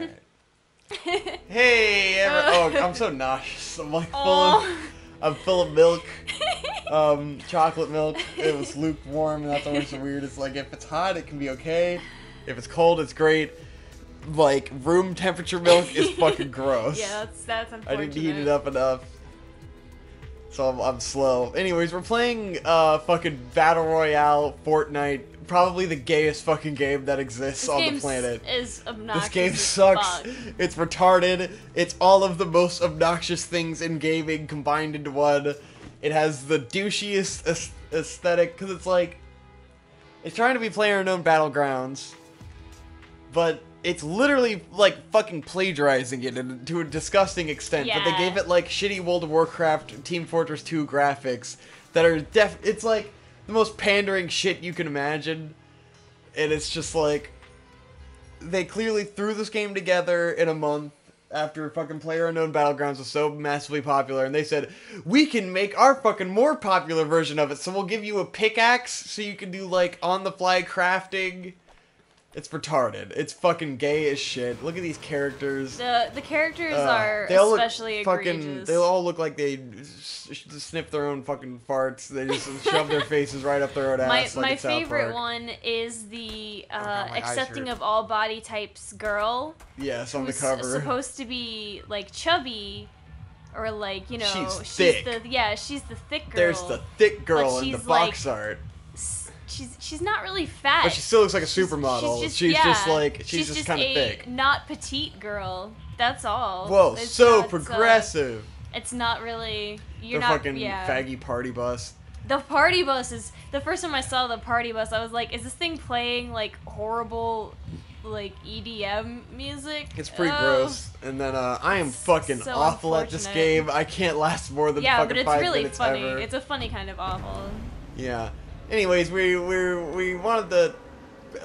Alright. Hey, oh, I'm so nauseous. I'm like I'm full of milk. Chocolate milk. It was lukewarm, and that's always so weird. It's like, if it's hot, it can be okay. If it's cold, it's great. Like, room temperature milk is fucking gross. Yeah, that's unfortunate. I didn't heat it up enough. So I'm slow. Anyways, we're playing fucking Battle Royale Fortnite. Probably the gayest fucking game that exists on the planet. Is obnoxious. This game sucks. It's retarded. It's all of the most obnoxious things in gaming combined into one. It has the douchiest aesthetic, because it's like, it's trying to be PlayerUnknown Battlegrounds, but it's literally like fucking plagiarizing it to a disgusting extent. Yeah. But they gave it like shitty World of Warcraft Team Fortress 2 graphics that are it's like the most pandering shit you can imagine. And it's just like, they clearly threw this game together in a month after fucking PlayerUnknown Battlegrounds was so massively popular, and they said, we can make our fucking more popular version of it, so we'll give you a pickaxe so you can do like on-the-fly crafting. It's retarded. It's fucking gay as shit. Look at these characters. The characters are especially egregious. They all look like they sniff their own fucking farts. They just shove their faces right up their own ass. My favorite one is the accepting of all body types girl. Yes, on the cover. Who's supposed to be like chubby, or like, you know, she's thick. She's the thick girl. There's the thick girl in the box art. She's not really fat. But she still looks like a supermodel. She's just kind of thick. Not petite girl. That's all. Whoa, so progressive. It's not really. You're the not. Fucking faggy party bus. The party bus is the first time I saw the party bus. I was like, is this thing playing like horrible, like EDM music? It's pretty gross. And then I am fucking so awful at this game. I can't last more than fucking 5 really minutes funny. ever. It's a funny kind of awful. Yeah. Anyways, we wanted to,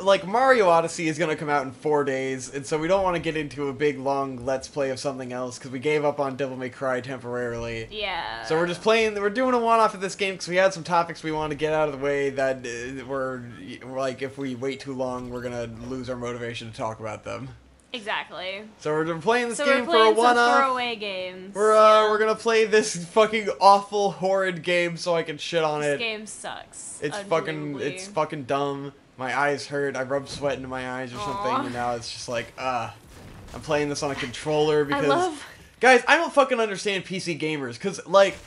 like, Mario Odyssey is gonna come out in 4 days, and so we don't want to get into a big long let's play of something else because we gave up on Devil May Cry temporarily. Yeah. So we're doing a one-off of this game because we had some topics we wanted to get out of the way that we're like, if we wait too long, we're gonna lose our motivation to talk about them. Exactly. So we're playing this game for a one-off. Throwaway games. We're gonna play this fucking awful, horrid game so I can shit on it. This game sucks. It's fucking dumb. My eyes hurt. I rubbed sweat into my eyes or something, and now it's just like, I'm playing this on a controller because, guys, I don't fucking understand PC gamers, because like,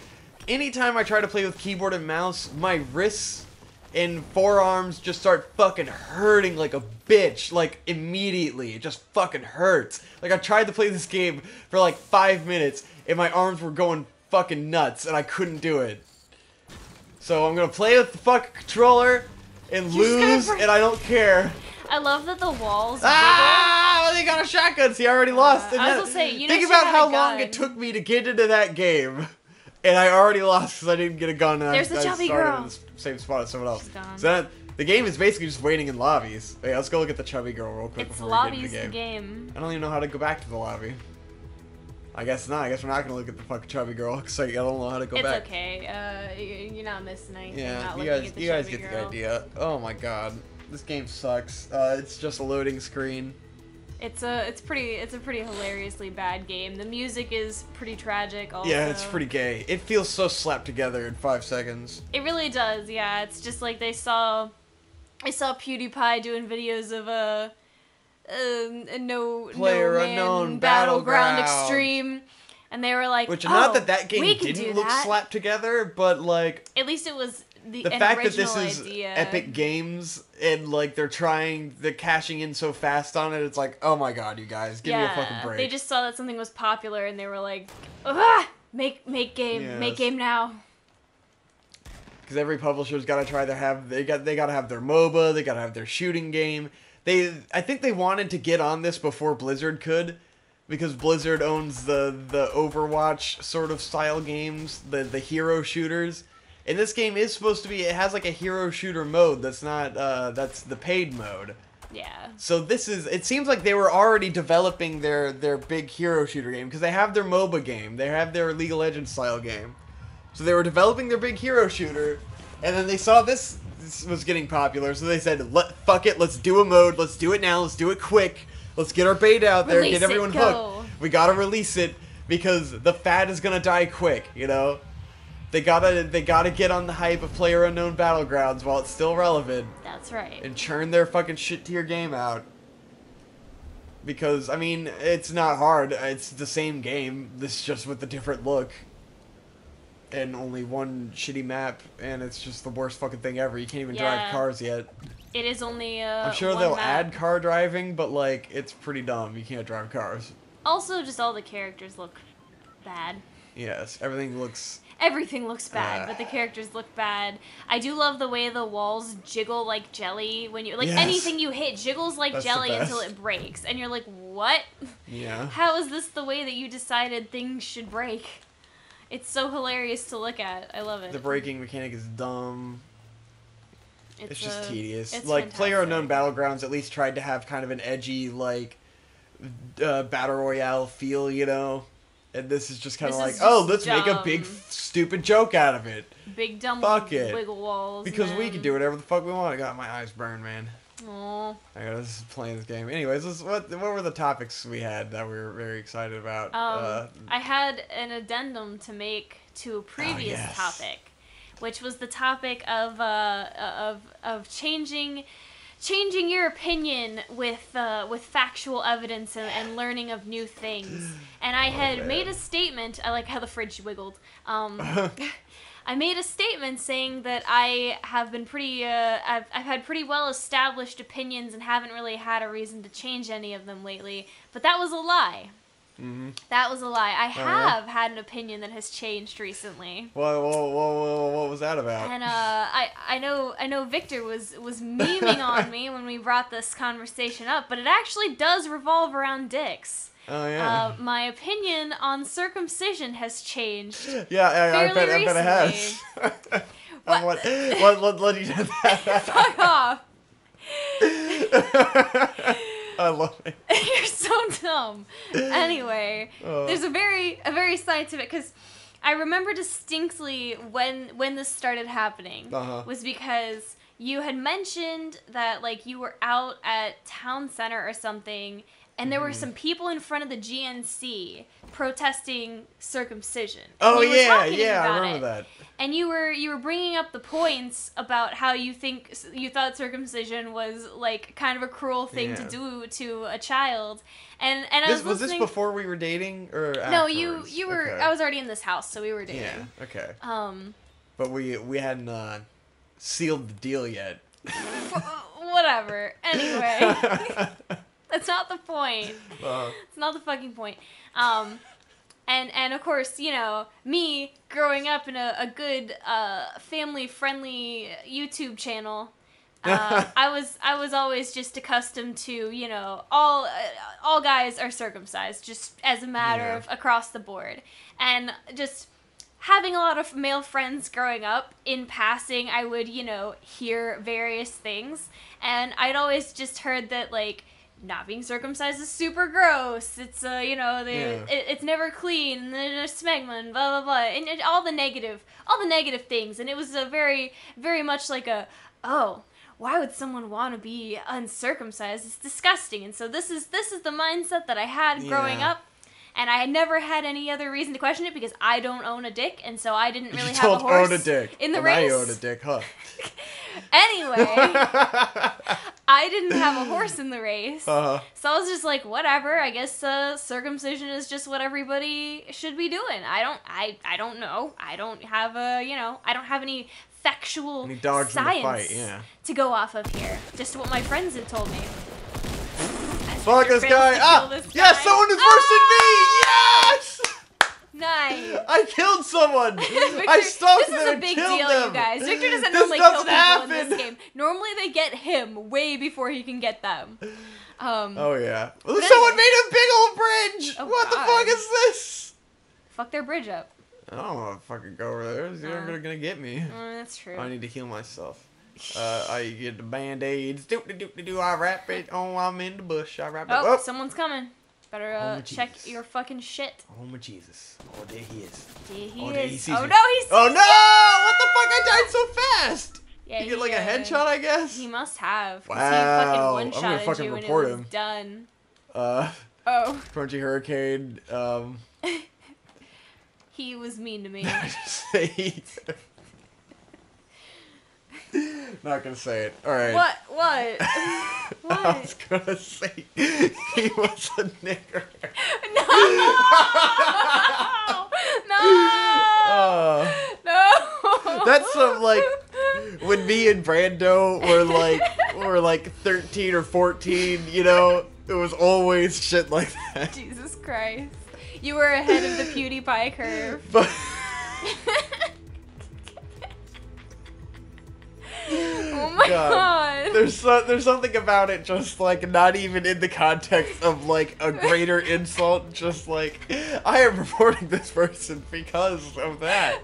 anytime I try to play with keyboard and mouse, my wrists and forearms just start fucking hurting like a bitch, like, immediately. It just fucking hurts. Like, I tried to play this game for like 5 minutes, and my arms were going fucking nuts, and I couldn't do it. So I'm gonna play with the fucking controller and lose, and I don't care. I love that the walls wiggle. They got a shotgun. See, I already lost. I was gonna say, think about how long it took me to get into that game. And I already lost because I didn't get a gun. And There's the chubby girl. In the same spot as someone else. She's gone. So the game is basically just waiting in lobbies. Hey, let's go look at the chubby girl real quick before we get into the game. I don't even know how to go back to the lobby. I guess not. I guess we're not going to look at the fucking chubby girl because I don't know how to go back. It's okay. You're not missing anything. Yeah, not you guys get the idea. Oh my god. This game sucks. It's just a loading screen. It's a pretty hilariously bad game. The music is pretty tragic also. Yeah, it's pretty gay. It feels so slapped together in 5 seconds. It really does, yeah. It's just like I saw PewDiePie doing videos of a PlayerUnknown Battleground Extreme, and they were like, not that game didn't look slapped together, but like, at least it was the fact that this is idea. Epic Games and like they're cashing in so fast on it. It's like, oh my god, you guys, give me a fucking break. They just saw that something was popular and they were like, make game now. Because every publisher's got to they got to have their MOBA, they got to have their shooting game. I think they wanted to get on this before Blizzard could, because Blizzard owns the Overwatch sort of style games, the hero shooters. And this game is supposed to be, it has like a hero shooter mode that's not, that's the paid mode. Yeah. So it seems like they were already developing their big hero shooter game, because they have their MOBA game, they have their League of Legends style game. So they were developing their big hero shooter, and then they saw this was getting popular, so they said, fuck it, let's do a mode, let's do it now, let's do it quick, Let's get our bait out there, Release get everyone it, go. hooked. We gotta release it because the fad is gonna die quick, you know? They gotta get on the hype of PlayerUnknown Battlegrounds while it's still relevant. That's right. And churn their fucking shit tier game out. Because, I mean, it's not hard. It's the same game. This just with a different look. And only one shitty map. And it's just the worst fucking thing ever. You can't even drive cars yet. It is only I'm sure they'll add car driving, but, like, it's pretty dumb. You can't drive cars. Also, just all the characters look bad. Yes, everything looks bad, but the characters look bad. I do love the way the walls jiggle like jelly when you anything you hit jiggles like jelly until it breaks, and you're like, what? Yeah. How is this the way that you decided things should break? It's so hilarious to look at. I love it. The braking mechanic is dumb. It's just tedious. It's like fantastic. PlayerUnknown Battlegrounds at least tried to have kind of an edgy like battle royale feel, you know. And this is just kind of like, oh, let's make a big, stupid joke out of it. Big, dumb wiggle walls. Because we can do whatever the fuck we want. I got my eyes burned, man. Aww. I was playing this game. Anyways, what were the topics we had that we were very excited about? I had an addendum to make to a previous topic, which was the topic of changing your opinion with factual evidence and learning of new things. And I had made a statement. I like how the fridge wiggled. I made a statement saying that I have been pretty. I've had pretty well established opinions and haven't really had a reason to change any of them lately. But that was a lie. Mm-hmm. That was a lie. I have had an opinion that has changed recently. What was that about? And I know Victor was memeing on me when we brought this conversation up, but it actually does revolve around dicks. Oh yeah. My opinion on circumcision has changed. Yeah, I bet it has. What led you to that? Fuck off. I love it. You're so dumb. Anyway, there's a very scientific, because I remember distinctly when this started happening was because you had mentioned that like you were out at town center or something, and there were some people in front of the GNC protesting circumcision. Oh yeah, I remember that. And you were bringing up the points about how you thought circumcision was like kind of a cruel thing to do to a child. And I was this before we were dating or afterwards? No, you were. Okay. I was already in this house, so we were dating. Yeah. Okay. But we hadn't sealed the deal yet. Whatever. Anyway. That's not the point. It's not the fucking point. And of course, you know, me growing up in a good family-friendly YouTube channel, I was always just accustomed to, you know, all guys are circumcised, just as a matter of across the board. And just having a lot of male friends growing up, in passing, I would, you know, hear various things. And I'd always just heard that, like, not being circumcised is super gross. It's you know, it's never clean, and there's smegma and blah blah blah, and all the negative things. And it was a very much like why would someone want to be uncircumcised? It's disgusting. And so this is the mindset that I had growing up. And I had never had any other reason to question it because I don't own a dick, and so I didn't really have a horse own a dick. In the race. I own a dick, huh? Anyway, I didn't have a horse in the race, so I was just like, whatever. I guess circumcision is just what everybody should be doing. I don't know. I don't have I don't have any factual science to go off of here. Just what my friends had told me. Fuck this guy! Yes, someone is worse than me! Yes! Nice. I killed someone. Victor, I stalked them This is a big deal, you guys. Victor doesn't normally kill people in this game. Normally they get him way before he can get them. Oh yeah. Someone made a big old bridge. What the fuck is this? Fuck their bridge up. I don't want to fucking go over there. They're gonna get me. That's true. I need to heal myself. I get the band-aids. I wrap it. Oh, I'm in the bush. I wrap it. Oh, someone's coming. Better check your fucking shit. Oh my Jesus. Oh, there he is. There he is. There he sees me. Oh no, he sees Oh no! What the fuck? I died so fast. Yeah, you get like a headshot, I guess. He must have. Wow. He fucking one-shotted I'm gonna fucking you report and it was him. done. Crunchy Hurricane. He was mean to me. Not gonna say it. All right. What? What? I was gonna say he was a nigger. No! No! No! That's some like when me and Brando were like 13 or 14. You know, it was always shit like that. Jesus Christ! You were ahead of the PewDiePie curve. But. Oh my god. There's something about it just like not even in the context of like a greater insult, just like I am reporting this person because of that.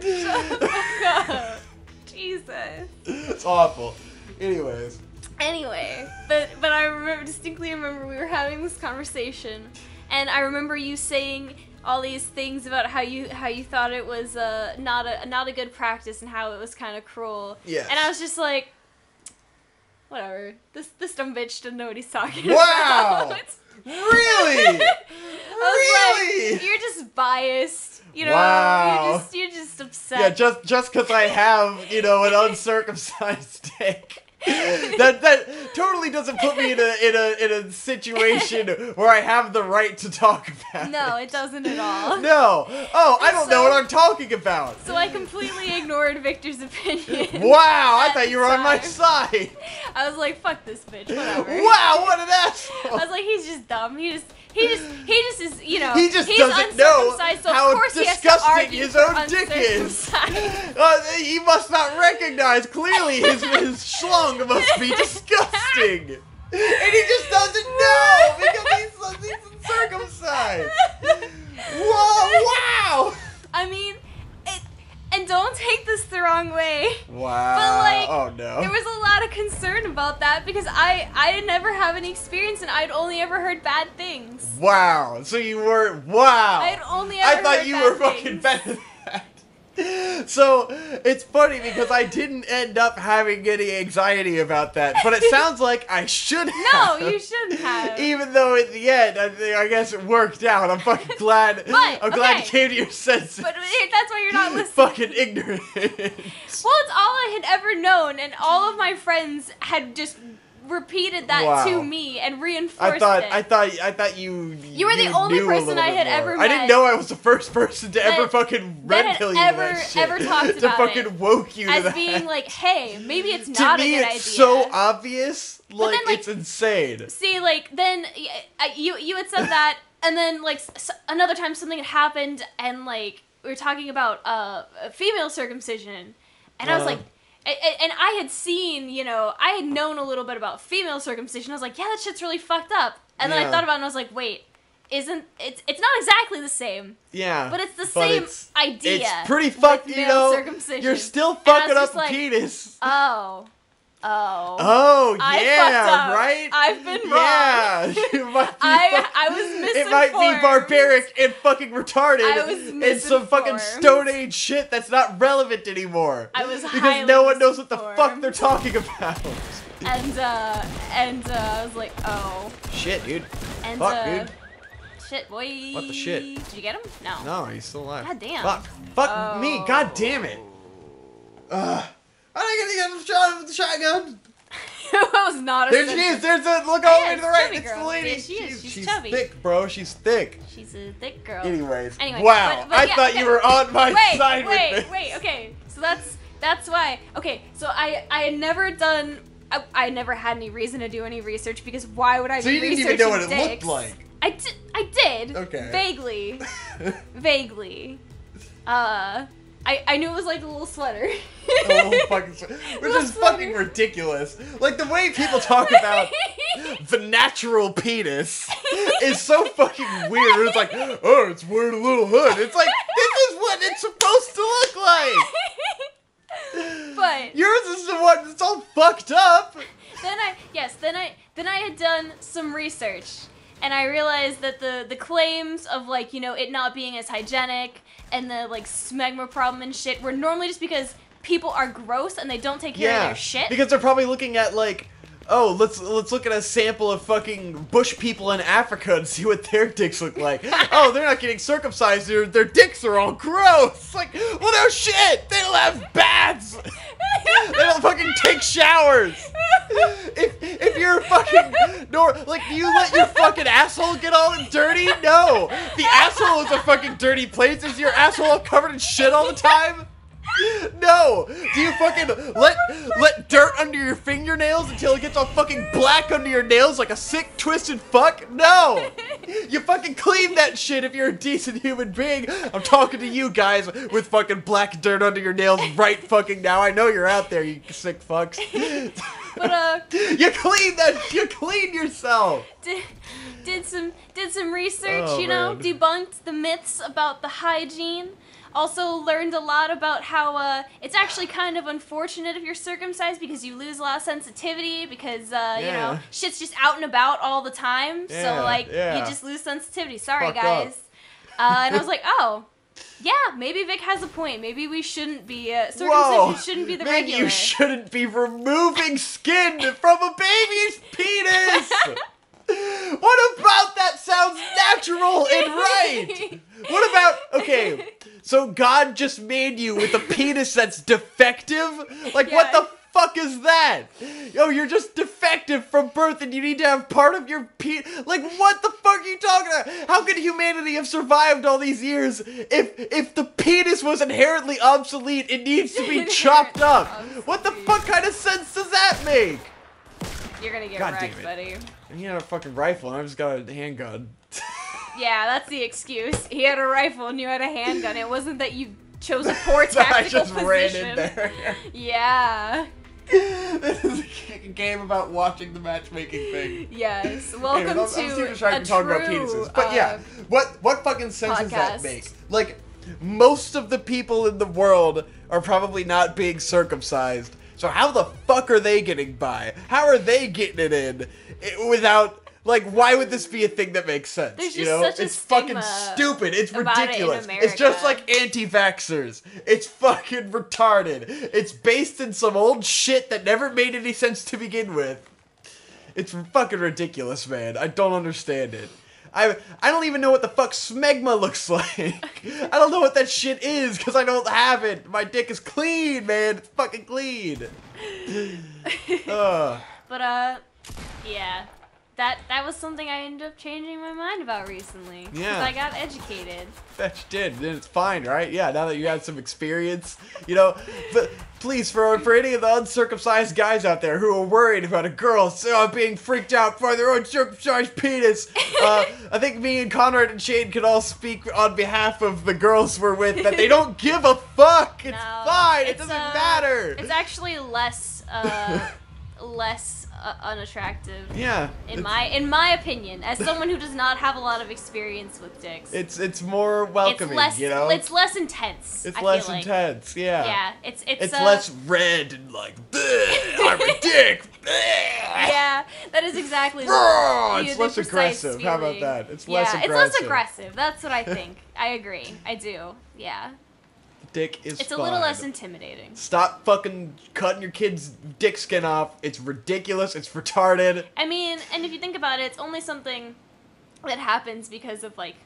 Shut the fuck up. Jesus. It's awful. Anyways. Anyway, but I distinctly remember we were having this conversation, and I remember you saying all these things about how you thought it was not a good practice and how it was kind of cruel. Yes. And I was just like, whatever. This dumb bitch doesn't know what he's talking about. Wow. Really? Really? Like, you're just biased. You know, wow. You're just upset. Yeah, just because I have, you know, an uncircumcised dick. That totally doesn't put me in a situation where I have the right to talk about it. No, it doesn't at all. No. Oh, I don't know what I'm talking about. So I completely ignored Victor's opinion. Wow, I thought you were on my side. I was like, fuck this bitch, whatever. Wow, what an asshole. I was like, he's just dumb. He just is, you know, he just he's doesn't know so how of course disgusting his own dick is. He must not recognize clearly his schlong must be disgusting. And he just doesn't know because he's uncircumcised. Whoa, wow. I mean, and don't take this the wrong way. Wow. But like, oh no. There was a lot of concern about that because I didn't ever have any experience and I'd only ever heard bad things. Wow. So you were, wow. I'd only ever heard bad things. I thought you were fucking better than that. So, it's funny because I didn't end up having any anxiety about that, but it sounds like I should have. No, you shouldn't have. Even though in the end, I guess it worked out. I'm fucking glad. I'm glad you came to your senses. But that's why you're not listening. Fucking ignorant. Well, it's all I had ever known, and all of my friends had just repeated that to me and reinforced it. I thought you were the only person I had ever met. I didn't know I was the first person to ever fucking red pill you that shit. Ever talked about to fucking woke you to that. As being like, hey, maybe it's not a good idea. To me, it's so obvious. Like, it's insane. See, like, then you had said that, and then like another time something had happened, and like we were talking about female circumcision, and I was like. And I had seen, you know, I had known a little bit about female circumcision. I was like, yeah, that shit's really fucked up. And then I thought about it and I was like, wait, it's not exactly the same. Yeah. But it's the same idea. It's pretty fucked, you know. Circumcision. You're still fucking up a penis. Oh, yeah, right? I've been wrong. Yeah, I was misinformed. It might be barbaric and fucking retarded. I was misinformed. And some fucking Stone Age shit that's not relevant anymore. I was because no one knows what the fuck they're talking about. And I was like, oh. Shit, dude. And fuck, dude. Shit, boy. What the shit? Did you get him? No. No, he's still alive. God damn. Fuck me. God damn it. I'm not gonna get a shot with the shotgun. It was not a There she is. There's a look all the way to the right. It's the lady. Yeah, she is. She's chubby. Thick, bro. She's thick. She's a thick girl. Anyways. Anyway, wow. But I thought you were on my side with this. Wait. Okay. So that's why. Okay. So I had never done. I never had any reason to do any research because why would I be researching didn't even know what it dicks? looked like. I did. Okay. Vaguely. Vaguely. I knew it was like a little sweater. A little fucking sweater. Which is fucking ridiculous. Like, the way people talk about the natural penis is so fucking weird. It's like, oh, it's wearing a little hood. It's like, this is what it's supposed to look like. But yours is the one that's all fucked up. Then I had done some research. And I realized that the claims of, like, you know, it not being as hygienic and the, like, smegma problem and shit were normally just because people are gross and they don't take care of their shit. Because they're probably looking at, like, oh, let's look at a sample of fucking bush people in Africa and see what their dicks look like. Oh, they're not getting circumcised. Their dicks are all gross. Like, well, no shit. They don't have baths. They don't fucking take showers. If you're fucking like, do you let your fucking asshole get all dirty? No. The asshole is a fucking dirty place. Is your asshole covered in shit all the time? No! Do you fucking let dirt under your fingernails until it gets all fucking black under your nails like a sick, twisted fuck? No! You fucking clean that shit if you're a decent human being. I'm talking to you guys with fucking black dirt under your nails right fucking now. I know you're out there, you sick fucks. But you clean yourself. Did some research, you know, debunked the myths about the hygiene. Also learned a lot about how it's actually kind of unfortunate if you're circumcised because you lose a lot of sensitivity because, you know, shit's just out and about all the time. So, like, you just lose sensitivity. Sorry, guys. And I was like, oh, yeah, maybe Vic has a point. Maybe we shouldn't be, circumcision shouldn't be the regular. You shouldn't be removing skin from a baby's penis! What about that sounds natural and right? What about, okay, so God just made you with a penis that's defective? Like, what the fuck is that? Yo, you're just defective from birth and you need to have part of your penis. Like, what the fuck are you talking about? How could humanity have survived all these years if the penis was inherently obsolete? It needs to be chopped up. What the fuck kind of sense does that make? You're gonna get wrecked, buddy. He had a fucking rifle and I just got a handgun. Yeah, that's the excuse. He had a rifle and you had a handgun. It wasn't that you chose a poor tactical position. I just ran in there. Yeah. This is a game about watching the matchmaking thing. Yes. Welcome to a true about penises. But yeah, what fucking sense does that make? Like, most of the people in the world are probably not being circumcised. So how the fuck are they getting by? How are they getting it in without... Like, why would this be a thing that makes sense? There's just you know, such it's fucking stupid. It's ridiculous. It's just like anti-vaxxers. It's fucking retarded. It's based in some old shit that never made any sense to begin with. It's fucking ridiculous, man. I don't understand it. I don't even know what the fuck smegma looks like. I don't know what that shit is because I don't have it. My dick is clean, man. It's fucking clean. But yeah. That was something I ended up changing my mind about recently. Yeah. Because I got educated. Bet you did. Then it's fine, right? Yeah, now that you had some experience. You know, but please, for any of the uncircumcised guys out there who are worried about a girl being freaked out by their uncircumcised penis, I think me and Conrad and Shane can all speak on behalf of the girls we're with that they don't give a fuck. It's fine. It doesn't matter. It's actually less unattractive. Yeah. In my opinion, as someone who does not have a lot of experience with dicks. It's more welcoming, you know? It's less intense. It's less intense, yeah. Yeah, it's less red and like, I'm a dick. Yeah, that is exactly it's less aggressive. How about that? It's less aggressive. It's less aggressive. That's what I think. I agree. I do. Yeah. Dick is It's a little less intimidating. Stop fucking cutting your kid's dick skin off. It's ridiculous. It's retarded. I mean, and if you think about it, it's only something that happens because of, like,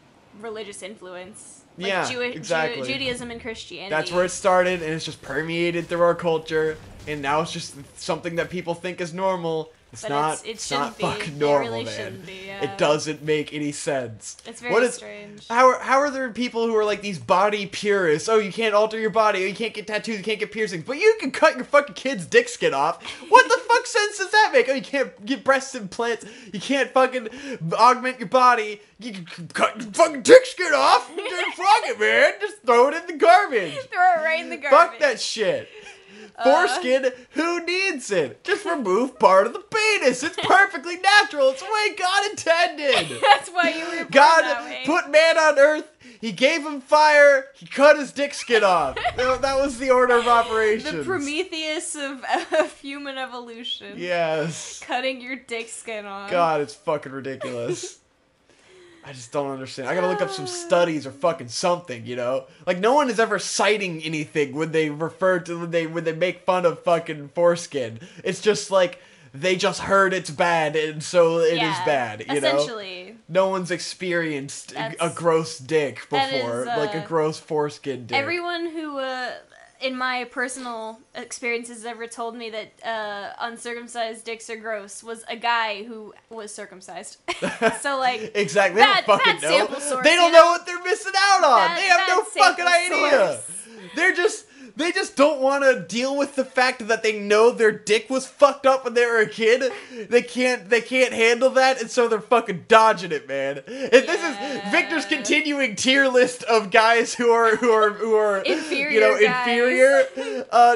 religious influence. Like exactly. Judaism and Christianity. That's where it started, and it's just permeated through our culture, and now it's just something that people think is normal. It's not fucking normal, really man. It doesn't make any sense. It's very strange. How are there people who are like these body purists? Oh, you can't alter your body. Oh, you can't get tattoos. You can't get piercings. But you can cut your fucking kid's dick skin off. What the fuck sense does that make? Oh, you can't get breast implants. You can't fucking augment your body. You can cut your fucking dick skin off. Just fuck it, man. Just throw it in the garbage. Throw it right in the garbage. Fuck that shit. Foreskin, who needs it? Just remove part of the penis. It's perfectly natural. It's the way God intended. That's why you were born God that way. put man on earth. He gave him fire. He cut his dick skin off. That was the order of operations. The Prometheus of human evolution. Yes. Cutting your dick skin off. God, it's fucking ridiculous. I just don't understand. I gotta look up some studies or fucking something, you know? Like, no one is ever citing anything when they refer to, when they make fun of fucking foreskin. It's just like, they just heard it's bad, and so it is bad, you essentially. know? No one's experienced a gross dick before, like a gross foreskin dick. Everyone who, in my personal experiences, ever told me that uncircumcised dicks are gross was a guy who was circumcised. So, like, exactly. They don't fucking know. Source, they don't know what they're missing out on. They have no fucking idea. They just don't want to deal with the fact that they know their dick was fucked up when they were a kid. They can't handle that, and so they're fucking dodging it, man. And this is Victor's continuing tier list of guys who are inferior, you know, inferior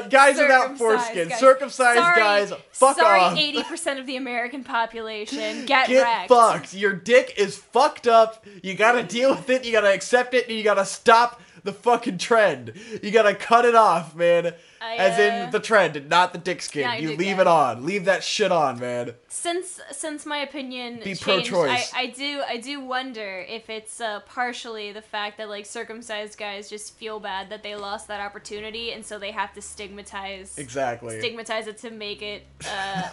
guys without foreskin, circumcised guys. Fuck off. 80% of the American population get wrecked. Fucked. Your dick is fucked up. You gotta deal with it. You gotta accept it, and you gotta stop the fucking trend. You gotta cut it off, man. As in the trend, not the dick skin. You leave it on. Leave that shit on, man. Since my opinion changed, pro-choice. I do wonder if it's partially the fact that like circumcised guys just feel bad that they lost that opportunity, and so they have to stigmatize it to make it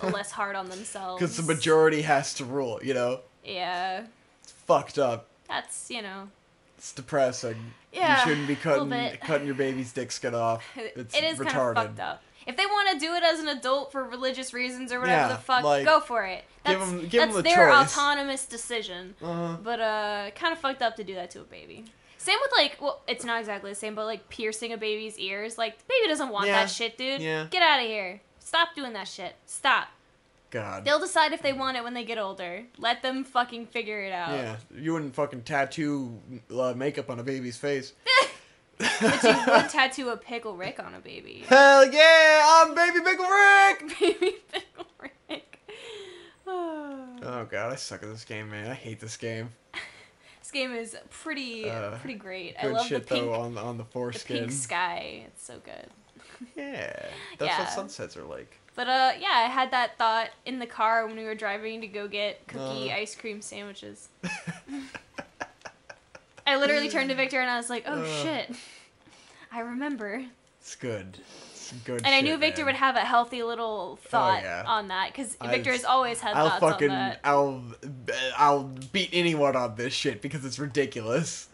less hard on themselves. Because the majority has to rule, you know? Yeah. It's fucked up. That's, you know. It's depressing. Yeah, you shouldn't be cutting your baby's dick skin off. It is retarded. kind of fucked up. If they want to do it as an adult for religious reasons or whatever the fuck, like, go for it. That's their autonomous decision. But kind of fucked up to do that to a baby. Same with like, well, it's not exactly the same, but like piercing a baby's ears. Like, the baby doesn't want that shit, dude. Yeah. Get out of here. Stop doing that shit. Stop. God. They'll decide if they want it when they get older. Let them fucking figure it out. Yeah, you wouldn't fucking tattoo makeup on a baby's face. But you would tattoo a Pickle Rick on a baby. Hell yeah, I'm Baby Pickle Rick! Baby Pickle Rick. Oh god, I suck at this game, man. I hate this game. This game is pretty great. Good I love shit, the pink, though, on the foreskin. The pink sky. It's so good. Yeah, that's what sunsets are like. But yeah, I had that thought in the car when we were driving to go get cookie ice cream sandwiches. I literally turned to Victor and I was like, "Oh shit, I remember." It's good. It's good. And I knew Victor would have a healthy little thought on that because Victor has always had thoughts on that. I'll beat anyone on this shit because it's ridiculous.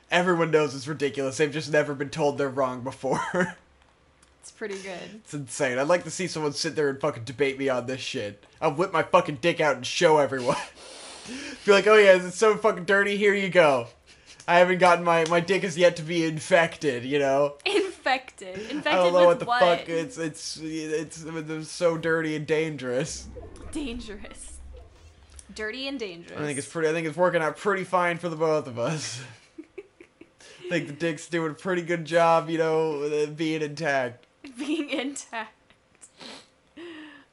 Everyone knows it's ridiculous. They've just never been told they're wrong before. It's pretty good. It's insane. I'd like to see someone sit there and fucking debate me on this shit. I'll whip my fucking dick out and show everyone. Be like, oh yeah, it's so fucking dirty, here you go. I haven't gotten my dick is yet to be infected, you know? Infected? Infected I don't know with what the fuck, it's so dirty and dangerous. Dangerous. Dirty and dangerous. I think it's working out pretty fine for the both of us. I think the dick's doing a pretty good job, you know, being intact. Being intact.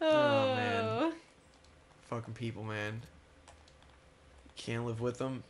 Oh, man. Fucking people, man. Can't live with them.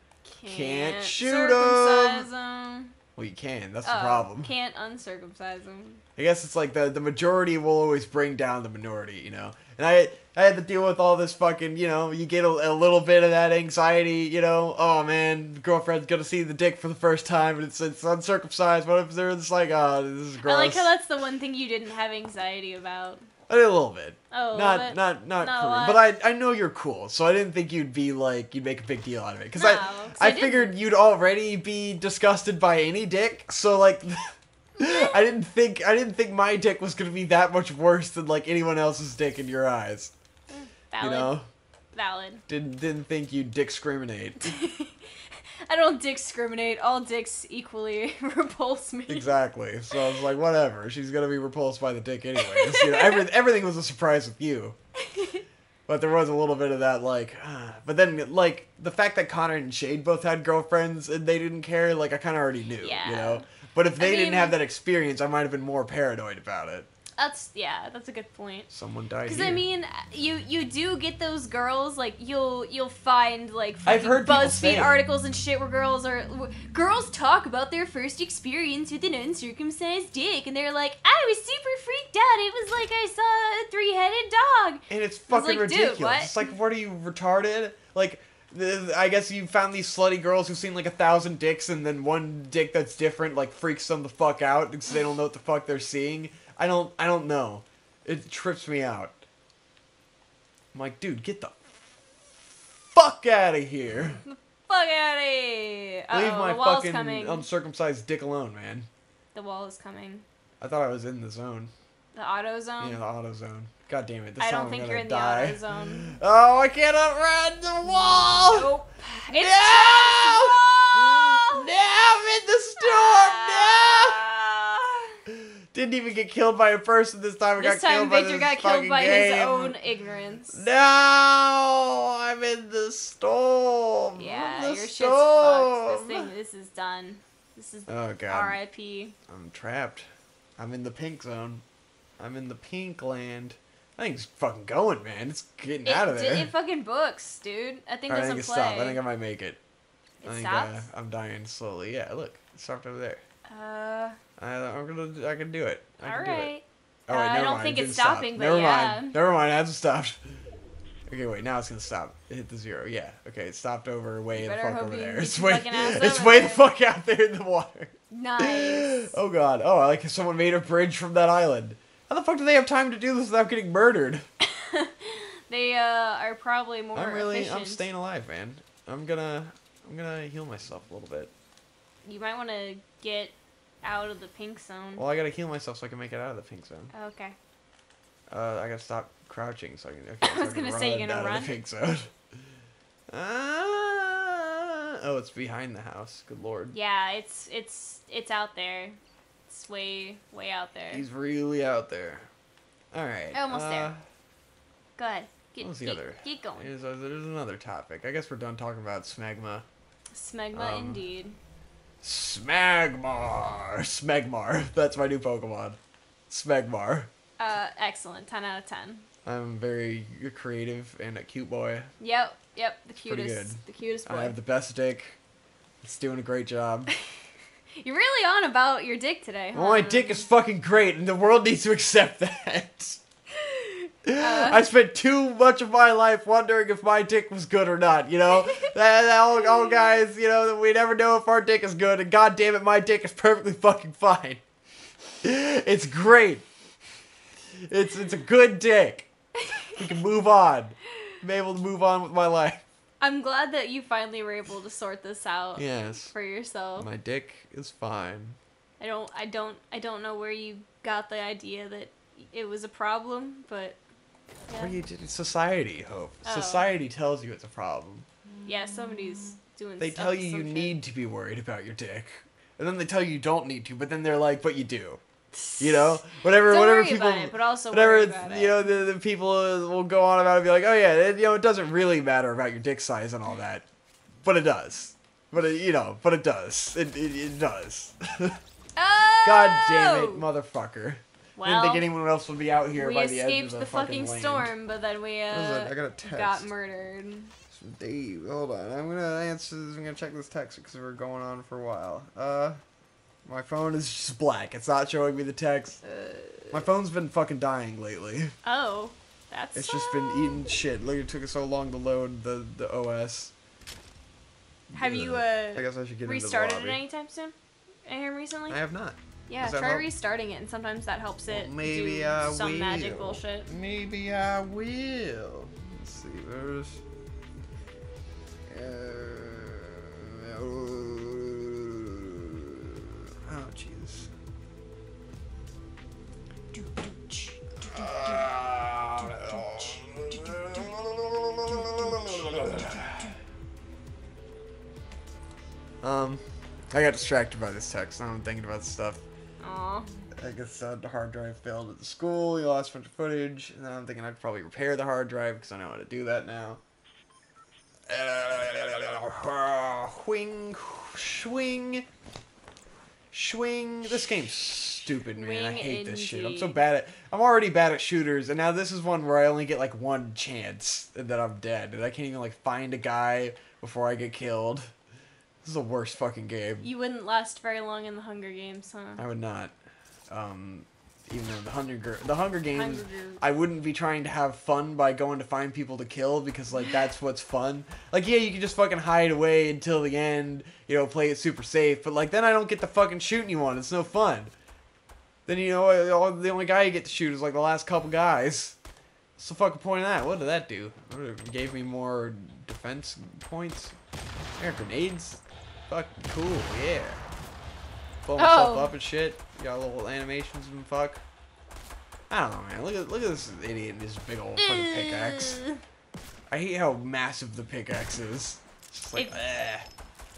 Can't shoot them. Well, you can. That's the problem. Can't uncircumcise them. I guess it's like the majority will always bring down the minority, you know? And I had to deal with all this fucking, you know, you get a little bit of that anxiety, you know? Oh, man, girlfriend's gonna see the dick for the first time, and it's uncircumcised. What if they're just like, oh, this is gross. I like how that's the one thing you didn't have anxiety about. I did a little bit. Oh, not but I know you're cool, so I didn't think you'd be like, you'd make a big deal out of it. Because I figured you'd already be disgusted by any dick, so like... I didn't think my dick was gonna be that much worse than like anyone else's dick in your eyes. Valid. You know? Valid. Didn't think you'd discriminate. I don't discriminate. All dicks equally repulse me. Exactly. So I was like, whatever. She's gonna be repulsed by the dick anyways. You know, everything was a surprise with you. But there was a little bit of that, like, but then, like, the fact that Connor and Shade both had girlfriends and they didn't care, like, I kind of already knew, you know? But if they didn't have that experience, I might have been more paranoid about it. That's a good point. Someone died here. Because, I mean, you do get those girls, like, you'll find, like, I've heard BuzzFeed articles and shit where girls talk about their first experience with an uncircumcised dick, and they're like, I was super freaked out, it was like I saw a three-headed dog. And it's fucking ridiculous. Dude, what? It's like, what are you, retarded? Like, I guess you found these slutty girls who've seen like 1,000 dicks, and then one dick that's different, like, freaks them the fuck out because they don't know what the fuck they're seeing. I don't know. It trips me out. I'm like, dude, get the fuck out of here. Fuck out of here. Leave my the wall's fucking coming. uncircumcised dick alone, man. The wall is coming. I thought I was in the zone. The auto zone? Yeah, the auto zone. God damn it. This I time don't think I'm you're in die. the auto zone. Oh, I cannot run the wall! Nope. No! It's No! I'm in the storm! No! Didn't even get killed by a person this time. This time Victor got killed by his own ignorance. No! I'm in the storm. Yeah, the your shit's storm. fucked. This is done. This is oh, God. R.I.P. I'm trapped. I'm in the pink zone. I'm in the pink land. I think it's fucking going, man. It's getting out of there. It fucking books, dude. I think there's a play. Stopped. I think I might make it. It I think I'm dying slowly. Yeah, look. It stopped over there. I can do it. I can do it. Oh, wait, I don't think it's stopping, but yeah. Never mind. It hasn't stopped. Okay, wait. Now it's gonna stop. It hit the 0. Yeah. Okay, it stopped over way the fuck over there. It's way the fuck out there in the water. Nice. Oh god. Oh, I like how someone made a bridge from that island. How the fuck do they have time to do this without getting murdered? They are probably more efficient. I'm staying alive, man. I'm gonna heal myself a little bit. You might want to get out of the pink zone. Well, I gotta heal myself so I can make it out of the pink zone. Oh, okay. I gotta stop crouching so I can. Okay, I was gonna say you're gonna run. Out of the pink zone. Oh, it's behind the house. Good lord. Yeah, it's out there. It's way out there. He's really out there. All right. Almost there. Go ahead. What was the other? Get going. There's another topic. I guess we're done talking about smegma. Smegma, indeed. Smegmar. That's my new Pokemon. Smegmar. Excellent. 10 out of 10. I'm very creative and a cute boy. Yep. The Pretty good. cutest. The cutest boy. I have the best dick. It's doing a great job. You're really on about your dick today, huh? Well, my dick is fucking great, and the world needs to accept that. I spent too much of my life wondering if my dick was good or not, you know? all guys, you know, we never know if our dick is good, and god damn it, my dick is perfectly fucking fine. It's great. It's a good dick. We can move on. I'm able to move on with my life. I'm glad that you finally were able to sort this out. Yes. For yourself. My dick is fine. I don't know where you got the idea that it was a problem, but yeah. Society, Hope. Oh. Society tells you it's a problem. Yeah, somebody's doing They tell you need to be worried about your dick. And then they tell you don't need to, but then they're like, but you do. You know, whatever people, about it, but also worry about it. You know, the people will go on about it and be like, oh yeah, it doesn't really matter about your dick size and all that, but it does. But it does. It does. Oh! God damn it, motherfucker! Well, didn't think anyone else would be out here by the edge of the We escaped the fucking storm, but then we I got a text. got murdered. Dave, hold on. I'm gonna check this text because we're going on for a while. My phone is just black. It's not showing me the text. My phone's been fucking dying lately. Oh, that's. It's just been eating shit. Look, it took us so long to load the OS. Have you I guess I should get restarted it anytime soon? Recently? I have not. Yeah, try restarting it, and sometimes that helps it maybe do some magic bullshit. Maybe I will. Let's see. There's. Oh, jeez. I got distracted by this text. Now I'm thinking about stuff. Aww. I guess the hard drive failed at the school. You lost a bunch of footage. And then I'm thinking I'd probably repair the hard drive because I know how to do that now. Swing. This game's stupid, man. I hate this shit. I'm already bad at shooters, and now this is one where I only get like one chance and then I'm dead. And I can't even like find a guy before I get killed. This is the worst fucking game. You wouldn't last very long in the Hunger Games, huh? I would not. Even though the Hunger Games, I wouldn't be trying to have fun by going to find people to kill because, like, that's what's fun. Like, yeah, you can just fucking hide away until the end, you know, play it super safe, but, like, then I don't get the fucking shooting you want. It's no fun. Then, you know, the only guy you get to shoot is, like, the last couple guys. What's the fucking point of that? What did that do? It gave me more defense points? Air grenades? Fucking cool, yeah. Blow myself up and shit. Got little animations and fuck. I don't know, man. Look at this idiot and his big old fucking pickaxe. I hate how massive the pickaxe is. It's just like,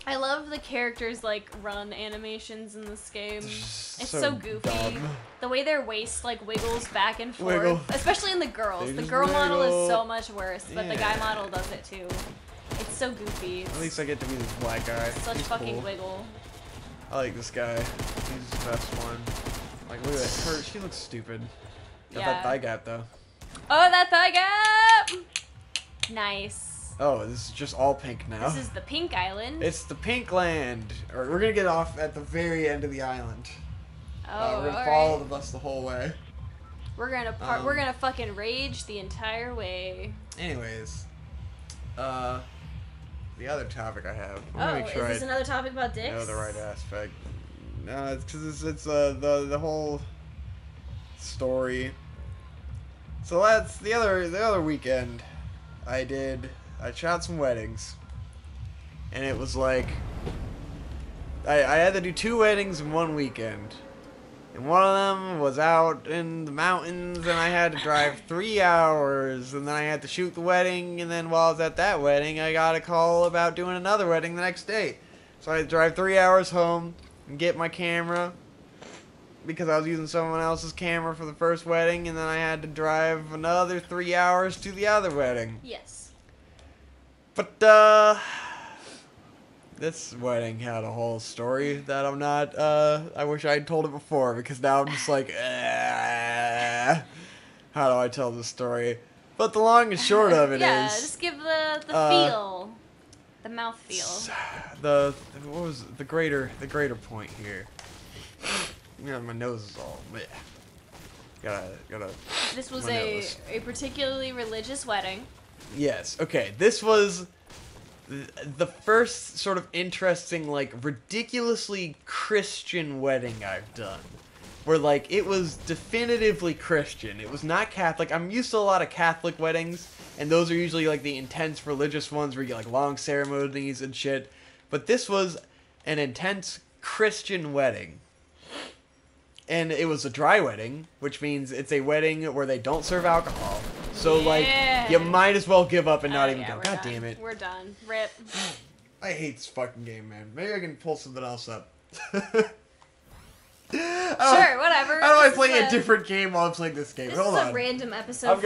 I love the characters' like run animations in this game. It's so goofy. Dumb. The way their waist like wiggles back and forth, especially in the girls. The girl model is so much worse, but the guy model does it too. It's so goofy. At least I get to be this black guy. Such fucking cool. Wiggle. I like this guy. He's the best one. Like, look at her. She looks stupid. Got that thigh gap, though. Oh, that thigh gap! Nice. Oh, this is just all pink now. This is the pink island. It's the pink land. Or we're going to get off at the very end of the island. Oh, we're going to follow the bus the whole way. We're going to we're going to fucking rage the entire way. Anyways. The other topic I have. Is this another topic about dicks? No, the right aspect. No, it's because it's the whole story. So that's the other weekend. I shot some weddings, and it was like I had to do 2 weddings in one weekend. And one of them was out in the mountains, and I had to drive 3 hours, and then I had to shoot the wedding, and then while I was at that wedding, I got a call about doing another wedding the next day. So I had to drive 3 hours home and get my camera, because I was using someone else's camera for the first wedding, and then I had to drive another 3 hours to the other wedding. Yes. But, this wedding had a whole story that I'm not, I wish I had told it before, because now I'm just like, how do I tell this story? But the long and short of it is... Yeah, just give the feel. The mouth feel. What was the greater point here? Yeah, my nose is all, gotta... This was a particularly religious wedding. Yes, okay, this was... the first sort of interesting, like, ridiculously Christian wedding I've done. Where, like, it was definitively Christian. It was not Catholic. I'm used to a lot of Catholic weddings, and those are usually, like, the intense religious ones where you get, like, long ceremonies and shit. But this was an intense Christian wedding. And it was a dry wedding, which means it's a wedding where they don't serve alcohol. So, like, you might as well give up and not even go. God damn it. We're done. Rip. I hate this fucking game, man. Maybe I can pull something else up. Sure, whatever. How do I play a different game while I'm playing this game? Hold on. This is a random episode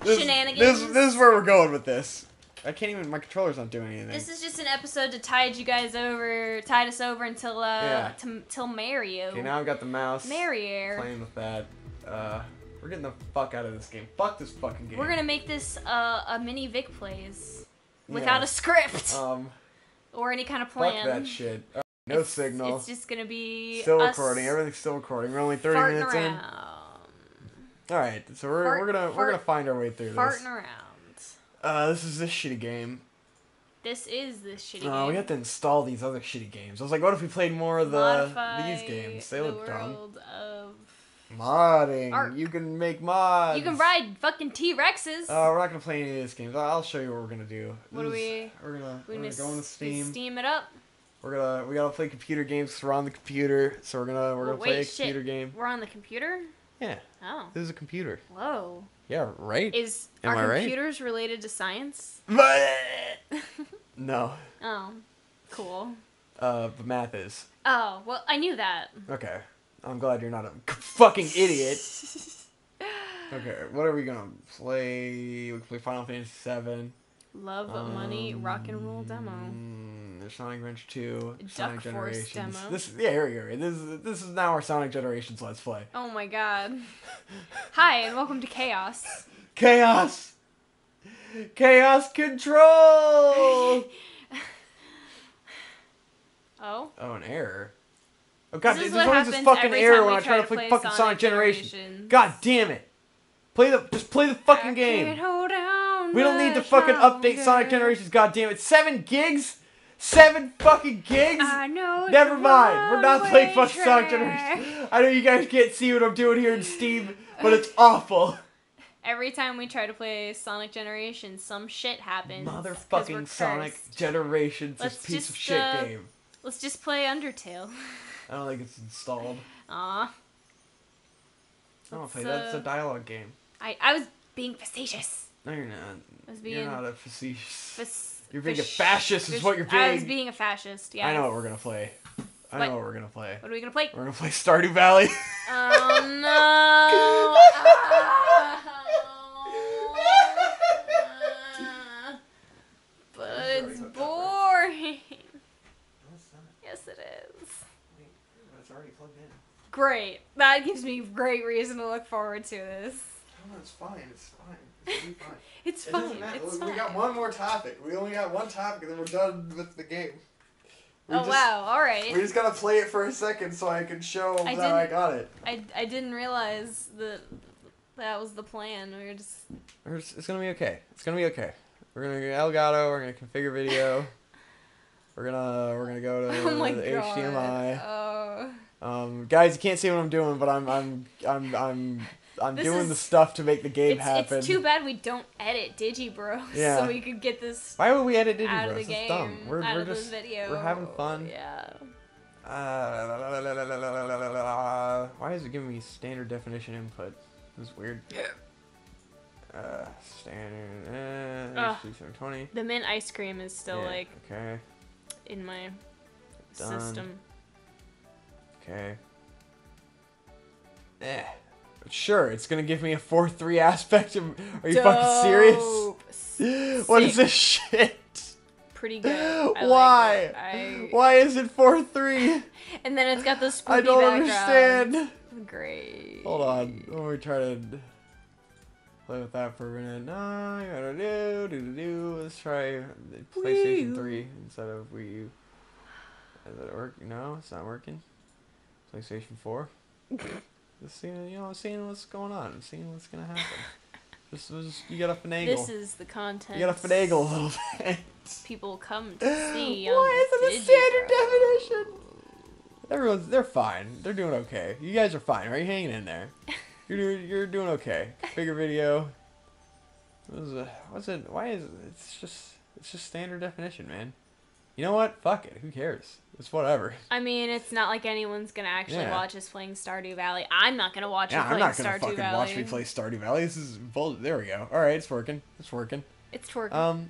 shenanigans. This is where we're going with this. I can't even, my controller's not doing anything. This is just an episode to tide us over until, till Mario. Okay, now I've got the mouse. Mario. Playing with that. We're getting the fuck out of this game. Fuck this fucking game. We're gonna make this a mini Vic Plays without a script or any kind of plan. Fuck that shit. No signal. It's just gonna be still recording. Everything's still recording. We're only 30 minutes in. All right, so we're gonna find our way through this. Farting around. This is this shitty game. This is this shitty game. Oh, we have to install these other shitty games. I was like, what if we played more of these games? They look dumb. Modding. You can make mods. You can ride fucking T-Rexes. Oh, we're not gonna play any of these games. I'll show you what we're gonna do. We're gonna go into Steam. Steam it up. We gotta play computer games because we're on the computer. So we're gonna play a computer game. We're on the computer? Yeah. Oh. This is a computer. Whoa. Yeah, right? Are computers related to science? No. Oh. Cool. But math is. Oh, well, I knew that. Okay. I'm glad you're not a fucking idiot. Okay, what are we gonna play? We can play Final Fantasy VII. Love, Money, Rock and Roll demo. There's Sonic Adventure 2. Duck Sonic Force Generations. demo. Here we go. This is now our Sonic Generations Let's Play. Oh my god. Hi, and welcome to Chaos. Chaos! Chaos Control! Oh? Oh, an error. Oh god, there's always this fucking error when I try to play fucking Sonic Generations. God damn it! Just play the fucking game. We don't need to fucking update Sonic Generations. God damn it! 7 gigs? 7 fucking gigs? I know. Never mind. We're not playing fucking Sonic Generations. I know you guys can't see what I'm doing here in Steam, but it's awful. Every time we try to play Sonic Generations, some shit happens. Motherfucking Sonic Generations, this piece of shit game. Let's just play Undertale. I don't think it's installed. Aw. I don't play that. It's a dialogue game. I was being facetious. No, you're not. You're not a facetious. You're being a fascist is what you're being. I was being a fascist, yeah. I know what we're going to play. I know what we're going to play. What are we going to play? We're going to play Stardew Valley. Oh, no. But it's boring. No, it's not. Yes, it is. Wait, it's already plugged in. Great. That gives me great reason to look forward to this. No, it's fine. It's fine. It's really fine. It's fine. It's fine. We got one more topic. We only got one topic, and then we're done with the game. Wow. All right. We just gotta play it for a second so I can show that I got it. I didn't realize that was the plan. It's gonna be okay. It's gonna be okay. We're gonna go Elgato. We're gonna configure video. we're gonna go to the HDMI. Oh. Guys, you can't see what I'm doing, but I'm doing the stuff to make the game happen. It's too bad we don't edit Digibros, so we could get this. Why would we edit Digibros? Out of the game. It's dumb. We're just this video. We're having fun. Yeah. Why is it giving me standard definition input? This is weird. Standard. 720. The mint ice cream is still in my system. Okay. Sure, it's gonna give me a 4:3 aspect of. Are you fucking serious? What is this shit? Pretty good. Why? Why is it 4:3? And then it's got the spooky I don't background. understand. Great. Hold on. Let me try to play with that for a minute. No, you gotta do. Let's try PlayStation 3 instead of Wii U. Is it working? No, it's not working. PlayStation 4. Just seeing what's going on, seeing what's gonna happen. Just you gotta finagle. This is the content. You gotta finagle a little bit. People come to see. Why is it a standard definition? They're fine. They're doing okay. You guys are fine, right? You're hanging in there. You're doing okay. Bigger video. What's it? Why is it? It's just standard definition, man. You know what? Fuck it. Who cares? It's whatever. I mean, it's not like anyone's gonna actually watch us playing Stardew Valley. I'm not gonna watch you playing Stardew Valley. I'm not gonna fucking watch me play Stardew Valley. This is there we go. All right, it's working. It's working. It's twerking.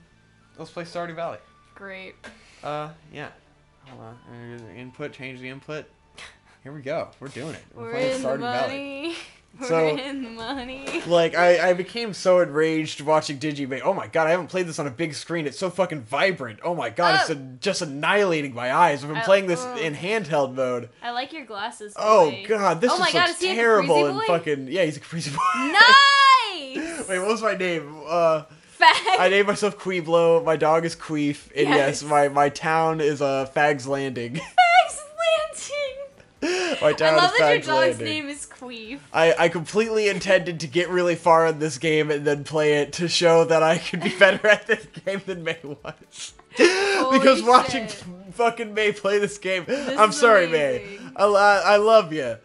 Let's play Stardew Valley. Great. Yeah. Hold on. Input. Change the input. Here we go. We're doing it. We're playing Stardew Valley. We're in the money. Like, I became so enraged watching Digimate. Oh my god, I haven't played this on a big screen. It's so fucking vibrant. Oh my god, it's just annihilating my eyes. I've been playing this in handheld mode. I like your glasses, boy. Oh god, this looks terrible and fucking... Yeah, he's a Caprizi boy. Nice! Wait, what was my name? Fag. I named myself Queeblo. My dog is Queef. And yes, my town is Fag's Landing. Fag's Landing! My town I love that your dog's Landing. name is Queef. I completely intended to get really far in this game and then play it to show that I could be better at this game than May was. Because watching fucking May play this game, I'm sorry, amazing. May. I love you,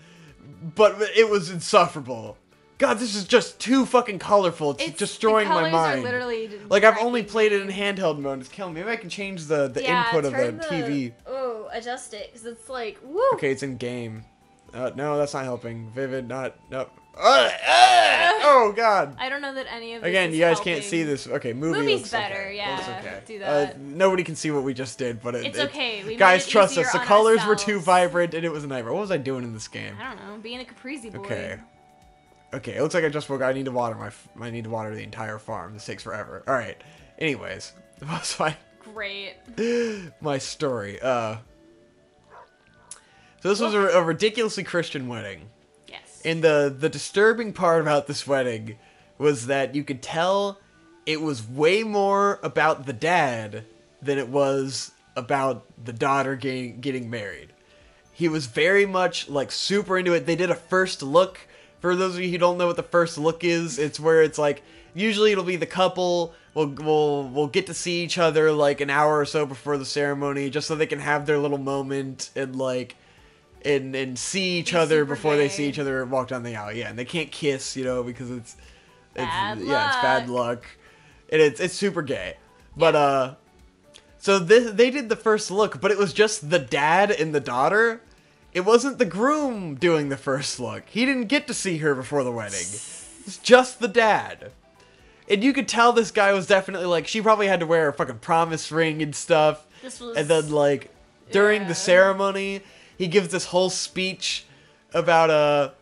but it was insufferable. God, this is just too fucking colorful. It's destroying my mind. Are literally like, I've only played it in handheld mode. It's killing me. Maybe I can change the input of the TV. Oh, adjust it, because it's like, woo. Okay, it's in game. No, that's not helping. Vivid, not. Nope. Oh, God. I don't know that any of this Again, is you guys helping. can't see this. Okay, movie's looks better, okay. yeah. Looks okay. Do that. Nobody can see what we just did, but it's okay. We guys, made it trust us. The on colors ourselves. were too vibrant, and it was a nightmare. What was I doing in this game? I don't know. Being a Caprizi boy. Okay. Okay, it looks like I just woke up. I need to water the entire farm. This takes forever. All right. Anyways, that's my great. My story. So this was a ridiculously Christian wedding. Yes. And the disturbing part about this wedding was that you could tell it was way more about the dad than it was about the daughter getting married. He was very much like super into it. They did a first look. For those of you who don't know what the first look is, it's where it's like, usually it'll be the couple will get to see each other like an hour or so before the ceremony, just so they can have their little moment and like and see each other before they see each other walk down the aisle. Yeah, and they can't kiss, because it's Bad luck. Yeah, it's bad luck. And it's super gay. But, so they did the first look, but it was just the dad and the daughter. It wasn't the groom doing the first look. He didn't get to see her before the wedding. It's just the dad. And you could tell this guy was definitely, like, she probably had to wear a fucking promise ring and stuff. And then, like, during the ceremony, he gives this whole speech about,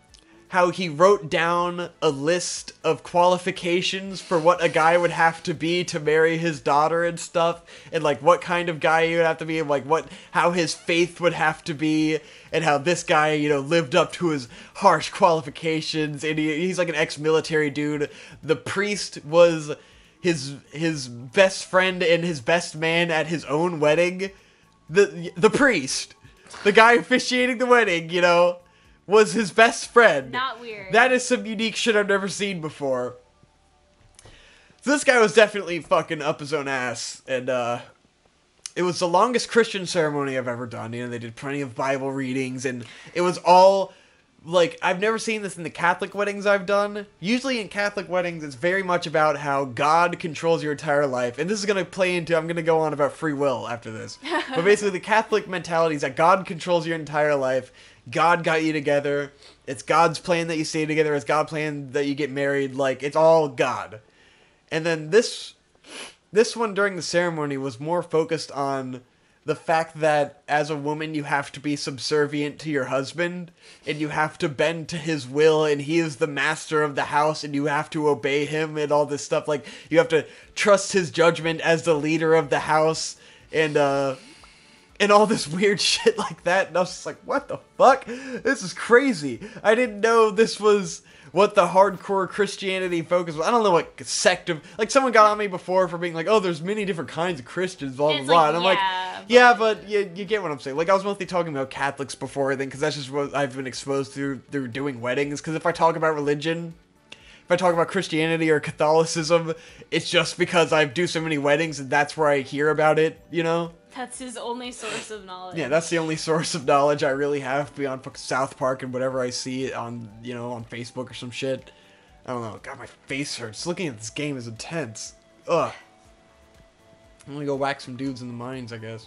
how he wrote down a list of qualifications for what a guy would have to be to marry his daughter and stuff, and like what kind of guy he would have to be, and like how his faith would have to be, and how this guy, you know, lived up to his harsh qualifications, and he's like an ex-military dude. The priest was his best friend and his best man at his own wedding. The priest, the guy officiating the wedding, you know, was his best friend. Not weird. That is some unique shit I've never seen before. So this guy was definitely fucking up his own ass, and it was the longest Christian ceremony I've ever done. You know, they did plenty of Bible readings, and it was all, like, I've never seen this in the Catholic weddings I've done. Usually in Catholic weddings, it's very much about how God controls your entire life, and this is going to play into, I'm going to go on about free will after this. But basically, the Catholic mentality is that God controls your entire life. God got you together. It's God's plan that you stay together. It's God's plan that you get married. Like, it's all God. And then this one during the ceremony was more focused on the fact that as a woman you have to be subservient to your husband, and you have to bend to his will, and he is the master of the house, and you have to obey him and all this stuff. Like, you have to trust his judgment as the leader of the house, and all this weird shit like that. And I was just like, what the fuck? This is crazy. I didn't know this was what the hardcore Christianity focus was. I don't know what sect of... Like, someone got on me before for being like, oh, there's many different kinds of Christians, blah, blah, blah. And I'm like, yeah, but you get what I'm saying. Like, I was mostly talking about Catholics before, I think, because that's just what I've been exposed through doing weddings. Because if I talk about religion... If I talk about Christianity or Catholicism, it's just because I do so many weddings and that's where I hear about it, you know? That's his only source of knowledge. Yeah, that's the only source of knowledge I really have beyond South Park and whatever I see on, you know, on Facebook or some shit. I don't know. God, my face hurts. Looking at this game is intense. Ugh. I'm gonna go whack some dudes in the mines, I guess.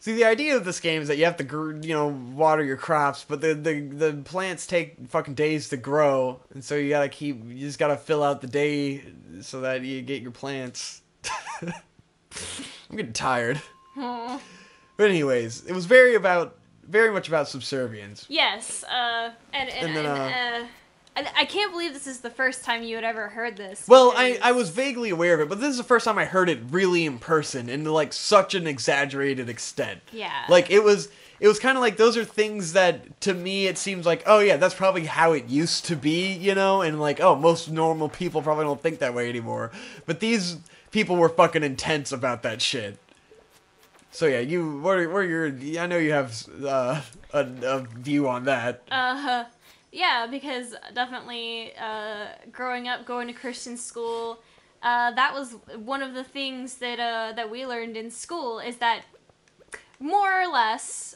See, the idea of this game is that you have to, you know, water your crops, but the plants take fucking days to grow, and so you just gotta fill out the day so that you get your plants. I'm getting tired. Aww. But anyways, it was very much about subservience. Yes, I can't believe this is the first time you had ever heard this. Well, I was vaguely aware of it, but this is the first time I heard it really in person and to, like, such an exaggerated extent. Yeah. Like, it was kind of like, those are things that, to me, it seems like, oh yeah, that's probably how it used to be, you know? And like, oh, most normal people probably don't think that way anymore. But these people were fucking intense about that shit. So yeah, I know you have a view on that. Yeah, because definitely growing up, going to Christian school, that was one of the things that we learned in school, is that more or less,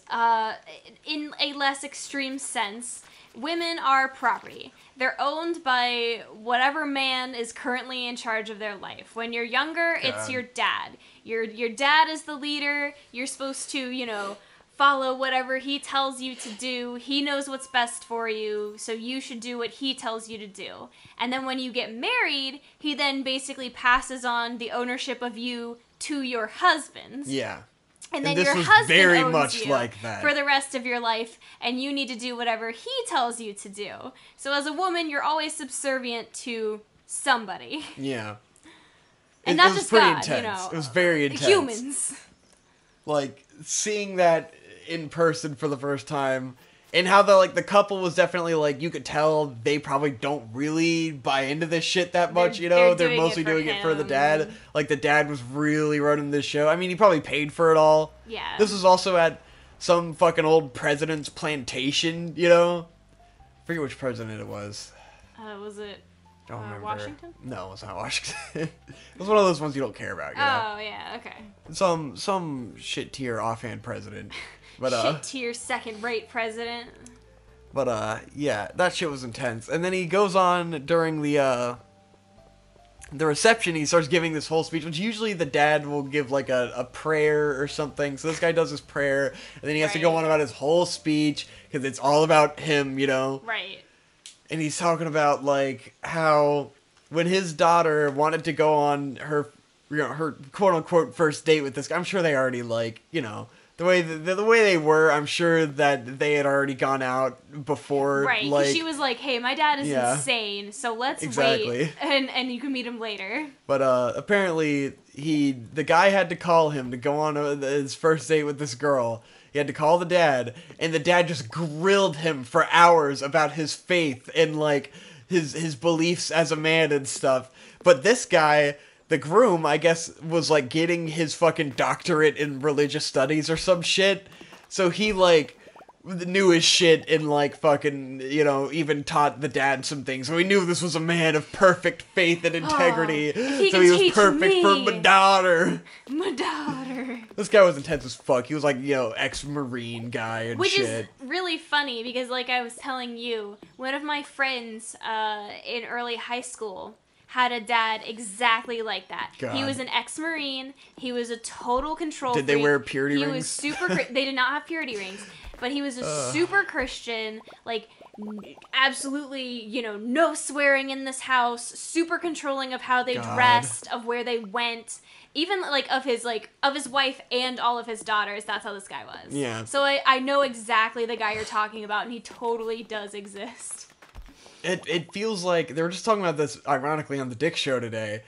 in a less extreme sense, women are property. They're owned by whatever man is currently in charge of their life. When you're younger, it's your dad. Your dad is the leader. You're supposed to, you know, follow whatever he tells you to do. He knows what's best for you, so you should do what he tells you to do. And then when you get married, he then basically passes on the ownership of you to your husband. Yeah. And then this your was husband very owns much you like that for the rest of your life, and you need to do whatever he tells you to do. So as a woman, you're always subservient to somebody. Yeah. And not just God, intense. You know. It was very intense. Humans. Like, seeing that in person for the first time, and how the couple was definitely, like, you could tell they probably don't really buy into this shit that much, you know? They're mostly doing it for the dad. Like, the dad was really running this show. I mean, he probably paid for it all. Yeah. This was also at some fucking old president's plantation, you know? I forget which president it was. Was it I don't remember. Washington? No, it was not Washington. It was one of those ones you don't care about, you know? Oh, yeah, okay. Some shit tier offhand president. But shit tier second rate president. But, yeah, that shit was intense. And then he goes on during the reception, he starts giving this whole speech, which usually the dad will give, like, a prayer or something. So this guy does his prayer, and then he has to go on about his whole speech, because it's all about him, you know? Right. And he's talking about, like, how when his daughter wanted to go on her, you know, her quote-unquote first date with this guy, I'm sure they already, like, you know... The way they were, I'm sure that they had already gone out before. Right, like, she was like, hey, my dad is insane, so let's wait, and you can meet him later. But apparently, the guy had to call him to go on his first date with this girl. He had to call the dad, and the dad just grilled him for hours about his faith and, like, his beliefs as a man and stuff. But this guy... The groom, I guess, was, like, getting his fucking doctorate in religious studies or some shit. So he, like, knew his shit and, like, fucking, you know, even taught the dad some things. So he knew this was a man of perfect faith and integrity. So he was perfect for my daughter. My daughter. This guy was intense as fuck. He was, like, you know, ex-Marine guy and shit. Which is really funny because, like I was telling you, one of my friends in early high school... had a dad exactly like that. God. He was an ex-Marine. He was a total control freak. Did they wear purity rings? He was super... They did not have purity rings. But he was a super Christian. Like, absolutely, you know, no swearing in this house. Super controlling of how they dressed, of where they went. Even, like, of his wife and all of his daughters. That's how this guy was. Yeah. So I know exactly the guy you're talking about, and he totally does exist. It feels like they were just talking about this ironically on the Dick Show today,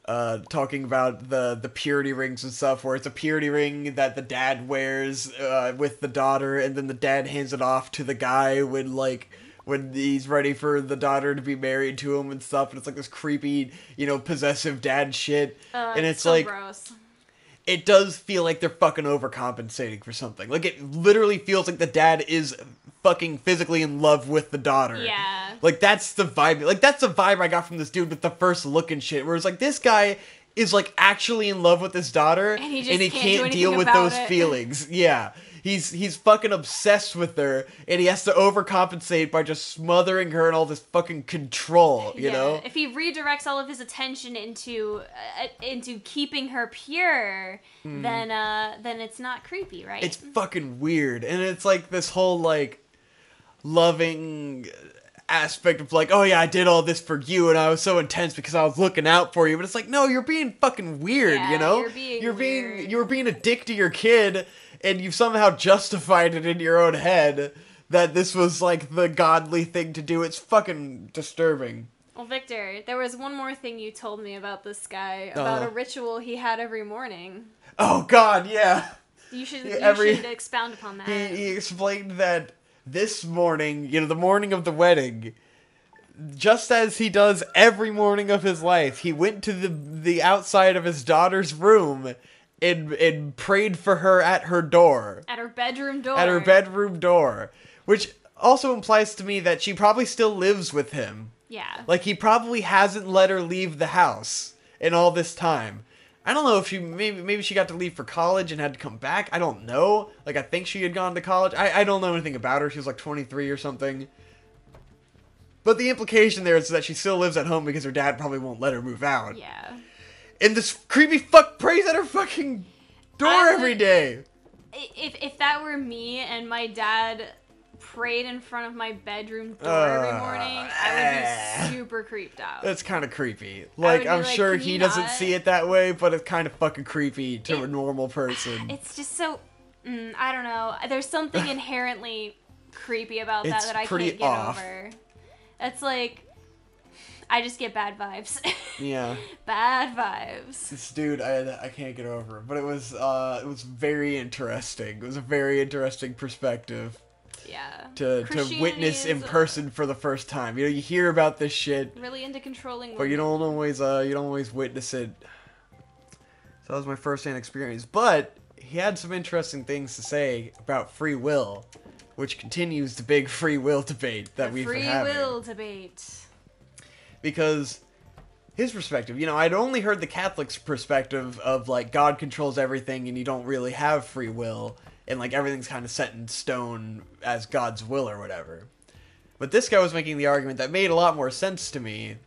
talking about the purity rings and stuff, where it's a purity ring that the dad wears with the daughter, and then the dad hands it off to the guy when he's ready for the daughter to be married to him and stuff, and it's like this creepy, you know, possessive dad shit, and it's so like gross. It does feel like they're fucking overcompensating for something. Like, it literally feels like the dad is fucking physically in love with the daughter. Yeah. Like, that's the vibe. Like, that's the vibe I got from this dude with the first look and shit. Where it's like, this guy is, like, actually in love with his daughter. And he can't deal with those feelings. Yeah. He's fucking obsessed with her, and he has to overcompensate by just smothering her in all this fucking control, you know? If he redirects all of his attention into keeping her pure, then it's not creepy, right? It's fucking weird, and it's like this whole, like, loving aspect of like, oh yeah, I did all this for you, and I was so intense because I was looking out for you, but it's like, no, you're being fucking weird, you know? You're being a dick to your kid, and you've somehow justified it in your own head that this was, like, the godly thing to do. It's fucking disturbing. Well, Victor, there was one more thing you told me about this guy, about a ritual he had every morning. Oh, God, yeah. You should expound upon that. He explained that this morning, you know, the morning of the wedding, just as he does every morning of his life, he went to the outside of his daughter's room and prayed for her at her door. At her bedroom door. At her bedroom door. Which also implies to me that she probably still lives with him. Yeah. Like, he probably hasn't let her leave the house in all this time. I don't know if maybe she got to leave for college and had to come back. I don't know. Like, I think she had gone to college. I don't know anything about her. She was like 23 or something. But the implication there is that she still lives at home because her dad probably won't let her move out. Yeah. And this creepy fuck prays at her fucking door every day. If that were me and my dad prayed in front of my bedroom door every morning, I would be super creeped out. That's kind of creepy. Like, I'm sure he doesn't see it that way, but it's kind of fucking creepy to a normal person. It's just so, I don't know. There's something inherently creepy about that I can't get over. It's like, I just get bad vibes. Yeah. Bad vibes. This dude, I can't get over it. But it was very interesting. It was a very interesting perspective. Yeah. To witness in person for the first time. You know, you hear about this shit. Really into controlling women. But you don't always witness it. So that was my first-hand experience. But he had some interesting things to say about free will, which continues the big free will debate that we've been having. Free will debate. Because his perspective, you know, I'd only heard the Catholic's perspective of, like, God controls everything and you don't really have free will, and, like, everything's kind of set in stone as God's will or whatever. But this guy was making the argument that made a lot more sense to me,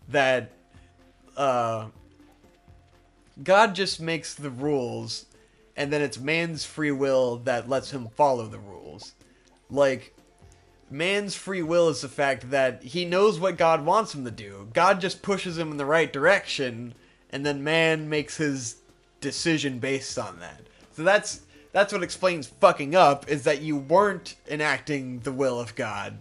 that God just makes the rules, and then it's man's free will that lets him follow the rules. Like, man's free will is the fact that he knows what God wants him to do. God just pushes him in the right direction, and then man makes his decision based on that. So that's what explains fucking up, is that you weren't enacting the will of God.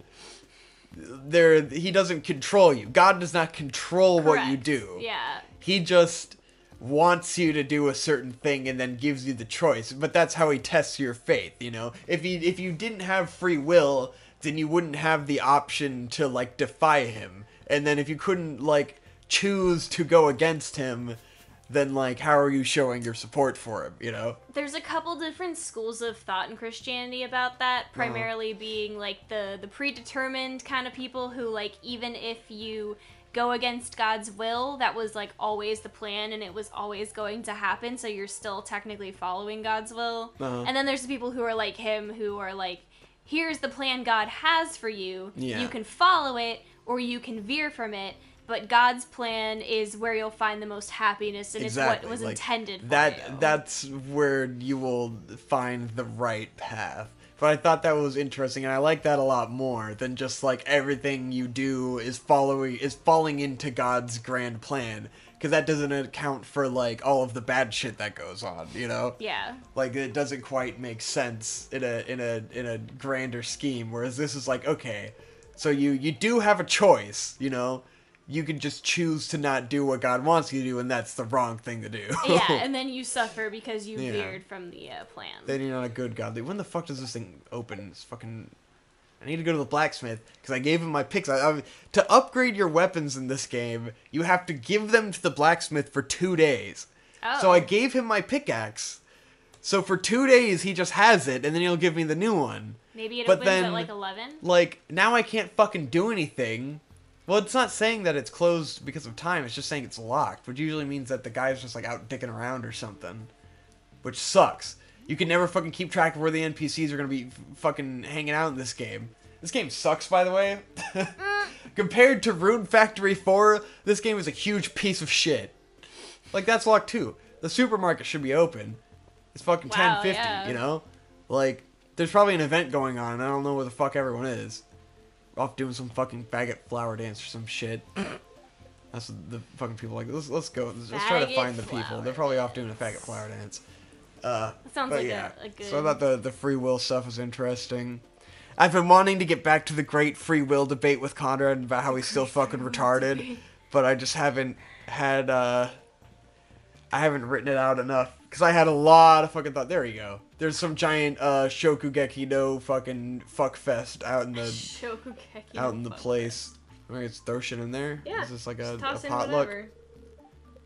He doesn't control you. God does not control what you do. Yeah. He just wants you to do a certain thing and then gives you the choice. But that's how he tests your faith, you know? If you didn't have free will, then you wouldn't have the option to, like, defy him. And then if you couldn't, like, choose to go against him, then, like, how are you showing your support for him, you know? There's a couple different schools of thought in Christianity about that, primarily being, like, the predetermined kind of people who, like, even if you go against God's will, that was, like, always the plan, and it was always going to happen, so you're still technically following God's will. And then there's the people who are like him, who are like, here's the plan God has for you, you can follow it, or you can veer from it, but God's plan is where you'll find the most happiness, and it's what was intended for you. That's where you will find the right path. But I thought that was interesting, and I like that a lot more than just, like, everything you do is falling into God's grand plan. Because that doesn't account for, like, all of the bad shit that goes on, you know? Yeah. Like, it doesn't quite make sense in a grander scheme, whereas this is like, okay, so you do have a choice, you know? You can just choose to not do what God wants you to do, and that's the wrong thing to do. Yeah, and then you suffer because you veered from the plan. Then you're not a good godly. When the fuck does this thing open? It's fucking... I need to go to the blacksmith, because I gave him my picks. To upgrade your weapons in this game, you have to give them to the blacksmith for 2 days. Oh. So I gave him my pickaxe. So for 2 days, he just has it, and then he'll give me the new one. Maybe it opens at, like, 11? Like, now I can't fucking do anything. Well, it's not saying that it's closed because of time, it's just saying it's locked, which usually means that the guy's just, like, out dicking around or something. Which sucks. You can never fucking keep track of where the NPCs are gonna be fucking hanging out in this game. This game sucks, by the way. Compared to Rune Factory 4, this game is a huge piece of shit. Like, that's locked too. The supermarket should be open. It's fucking 10:50, you know? Like, there's probably an event going on, and I don't know where the fuck everyone is. Off doing some fucking faggot flower dance or some shit. That's what the fucking people like. Let's go. Let's try to find the people. They're probably off doing a faggot flower dance. Sounds like a good... So I thought the free will stuff was interesting. I've been wanting to get back to the great free will debate with Conrad about how he's still fucking retarded, but I just haven't had, I haven't written it out enough, because I had a lot of fucking thought. There you go. There's some giant, Shokugeki no fucking fuckfest out in the, place. I mean, throw shit in there? Yeah. Is this like a potluck?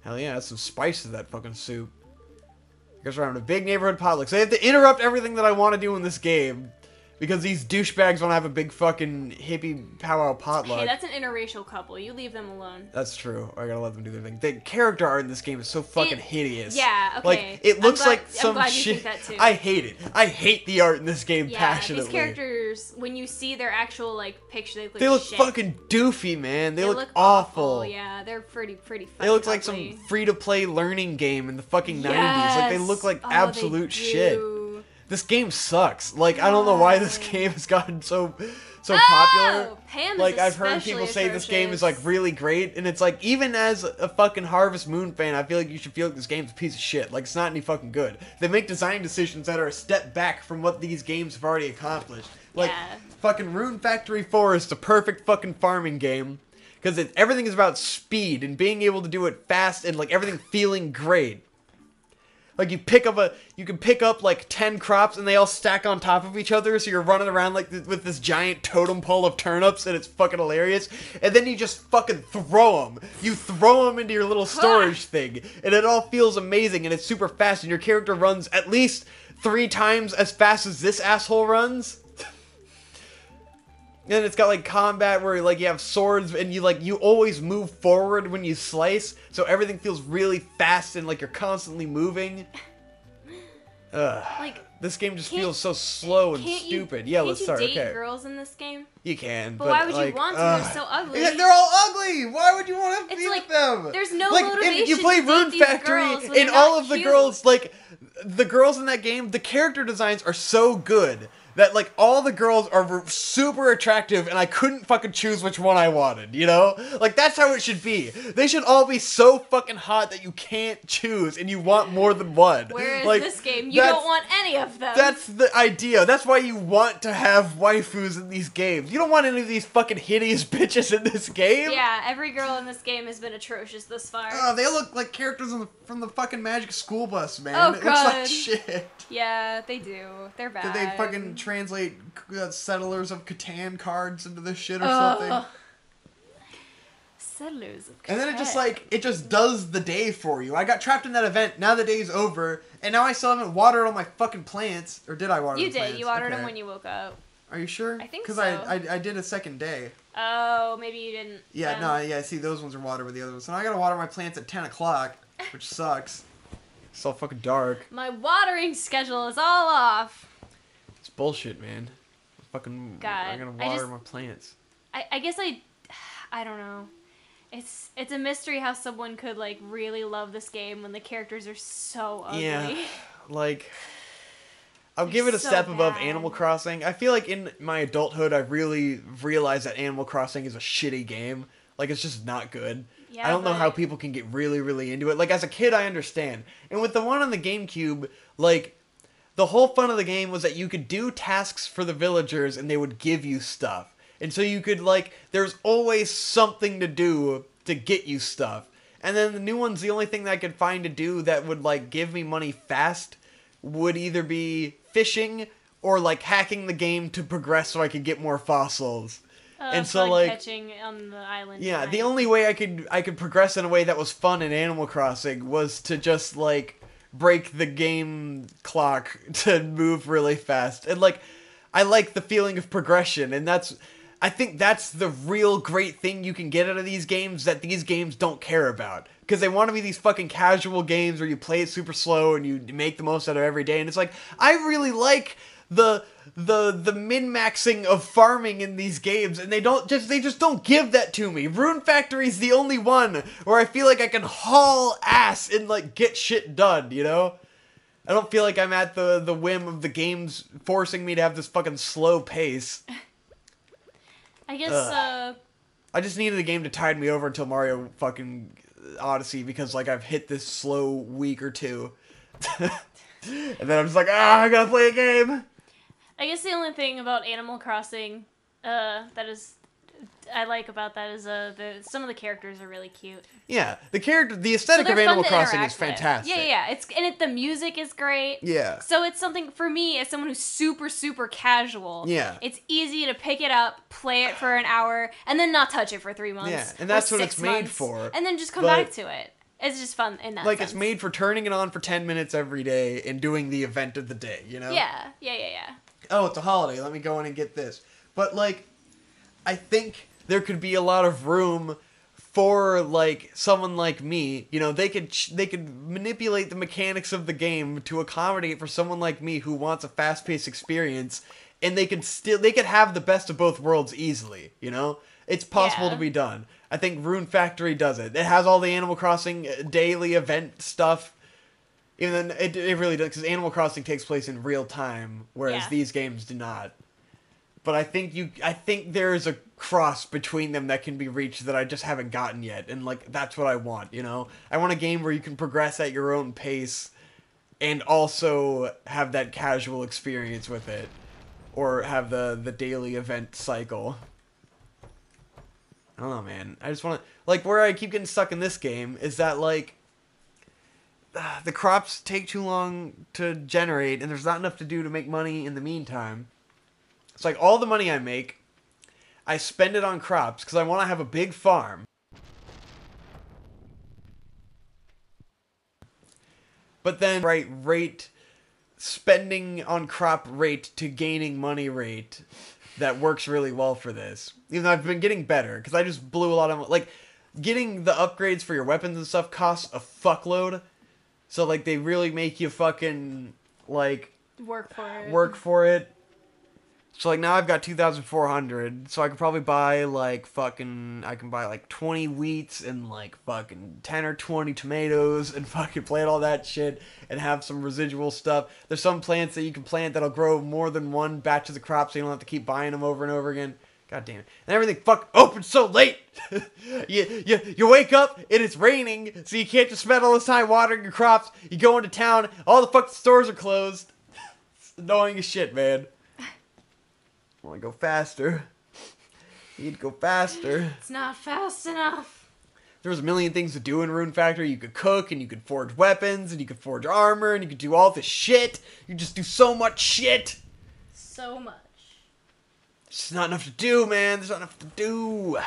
Hell yeah, that's some spice to that fucking soup. I guess we're having a big neighborhood potluck. So they have to interrupt everything that I want to do in this game, because these douchebags want to have a big fucking hippie powwow potluck. Hey, that's an interracial couple. You leave them alone. That's true. I gotta let them do their thing. The character art in this game is so fucking hideous. Yeah, okay. Like, it looks like some I'm glad shit. You think that too. I hate it. I hate the art in this game passionately. These characters, when you see their actual, like, picture, they look shit. fucking doofy, man. They look awful. Yeah, they're pretty fucking They look like some free-to-play learning game in the fucking 90s. Like, they look like absolute shit. This game sucks. Like, I don't know why this game has gotten so popular. Pam like, I've heard people say this game is, like, really great, and it's like, even as a fucking Harvest Moon fan, I feel like you should feel like this game's a piece of shit. Like, it's not any fucking good. They make design decisions that are a step back from what these games have already accomplished. Like, fucking Rune Factory 4 is the perfect fucking farming game, because everything is about speed and being able to do it fast and, like, everything feeling great. Like, you can pick up, like, 10 crops, and they all stack on top of each other, so you're running around, like, with this giant totem pole of turnips, and it's fucking hilarious. And then you just fucking throw them. You throw them into your little storage thing, and it all feels amazing, and it's super fast, and your character runs at least 3 times as fast as this asshole runs. And it's got, like, combat where, like, you have swords, and you always move forward when you slice, so everything feels really fast and, like, you're constantly moving. Like, this game just feels so slow and stupid. Yeah, let's start. Can't you date girls in this game? You can, but why would you want to? They're so ugly. They're all ugly. Why would you want to be with them? There's no motivation. You play Rune Factory, and all of the girls, like the girls in that game, the character designs are so good that like all the girls are super attractive, and I couldn't fucking choose which one I wanted. You know, like that's how it should be. They should all be so fucking hot that you can't choose, and you want more than one. Whereas like, this game, you don't want any of them. That's the idea. That's why you want to have waifus in these games. You don't want any of these fucking hideous bitches in this game. Yeah, every girl in this game has been atrocious thus far. Oh, they look like characters from the fucking Magic School Bus, man. Oh, it looks like shit. Yeah, they do. They're bad. Did they fucking translate Settlers of Catan cards into this shit or something? Settlers of Catan. And then it just does the day for you. I got trapped in that event. Now the day's over, and now I still haven't watered all my fucking plants. Or did I water the plants? You did. You watered them when you woke up. Are you sure? I think so. Because I did a second day. Oh, maybe you didn't. Yeah, see, those ones are watered with the other ones. So now I gotta water my plants at 10 o'clock, which sucks. It's all fucking dark. My watering schedule is all off. It's bullshit, man. I'm gonna water my plants. I guess I don't know. It's a mystery how someone could like really love this game when the characters are so ugly. Yeah, like I'll give it a step above Animal Crossing. I feel like in my adulthood I really realized that Animal Crossing is a shitty game. Like it's just not good. Yeah, I don't know how people can get really, really into it. Like as a kid I understand. And with the one on the GameCube, like the whole fun of the game was that you could do tasks for the villagers and they would give you stuff. And so you could, like, there's always something to do to get you stuff. And then the new ones, the only thing that I could find to do that would, like, give me money fast would either be fishing or, like, hacking the game to progress so I could get more fossils. And so, like, catching on the island. Yeah, the only way I could progress in a way that was fun in Animal Crossing was to just, like, break the game clock to move really fast. And, like, I like the feeling of progression, and I think that's the real great thing you can get out of these games that these games don't care about. Because they want to be these fucking casual games where you play it super slow and you make the most out of every day. And it's like, I really like the min-maxing of farming in these games, and they just don't give that to me. Rune Factory's the only one where I feel like I can haul ass and like get shit done, you know? I don't feel like I'm at the whim of the games forcing me to have this fucking slow pace. I guess, I just needed the game to tide me over until Mario fucking Odyssey, because, like, I've hit this slow week or two. And then I'm just like, I gotta play a game! I guess the only thing about Animal Crossing, I like about that is some of the characters are really cute. Yeah, the aesthetic of Animal Crossing is fantastic. Yeah. The music is great. Yeah. So it's something for me as someone who's super, super casual. Yeah. It's easy to pick it up, play it for an hour, and then not touch it for 3 months. Yeah, and that's what it's made for. And then just come back to it. It's just fun in that sense. It's made for turning it on for 10 minutes every day and doing the event of the day, you know? Yeah. Oh, it's a holiday. Let me go in and get this. But, like, I think there could be a lot of room for, like, someone like me. You know, they could manipulate the mechanics of the game to accommodate for someone like me who wants a fast-paced experience, and they could have the best of both worlds easily, you know? It's possible to be done. I think Rune Factory does it. It has all the Animal Crossing daily event stuff. Even then, it really does, because Animal Crossing takes place in real time, whereas these games do not. But I think there is a cross between them that can be reached that I just haven't gotten yet, and like that's what I want, you know? I want a game where you can progress at your own pace and also have that casual experience with it, or have the daily event cycle. I don't know, man. I just want to, like, where I keep getting stuck in this game is that, like, the crops take too long to generate, and there's not enough to do to make money in the meantime. It's like all the money I make, I spend it on crops because I want to have a big farm. But then rate spending on crop rate to gaining money rate that works really well for this. Even though I've been getting better because I just blew a lot of, like, getting the upgrades for your weapons and stuff costs a fuckload. So, like, they really make you fucking Work for it. So, like, now I've got 2,400, so I could probably buy, like, fucking... I can buy, like, 20 wheats and, like, fucking 10 or 20 tomatoes and fucking plant all that shit and have some residual stuff. There's some plants that you can plant that'll grow more than one batch of the crop, so you don't have to keep buying them over and over again. God damn it. And everything opens so late! you wake up, and it's raining, so you can't just spend all this time watering your crops. You go into town, all the fucking stores are closed. It's annoying as shit, man. I want to go faster. You need to go faster. It's not fast enough. There was a million things to do in Rune Factory. You could cook, and you could forge weapons, and you could forge armor, and you could do all this shit. You just do so much shit. So much. It's not enough to do, man. There's not enough to do. I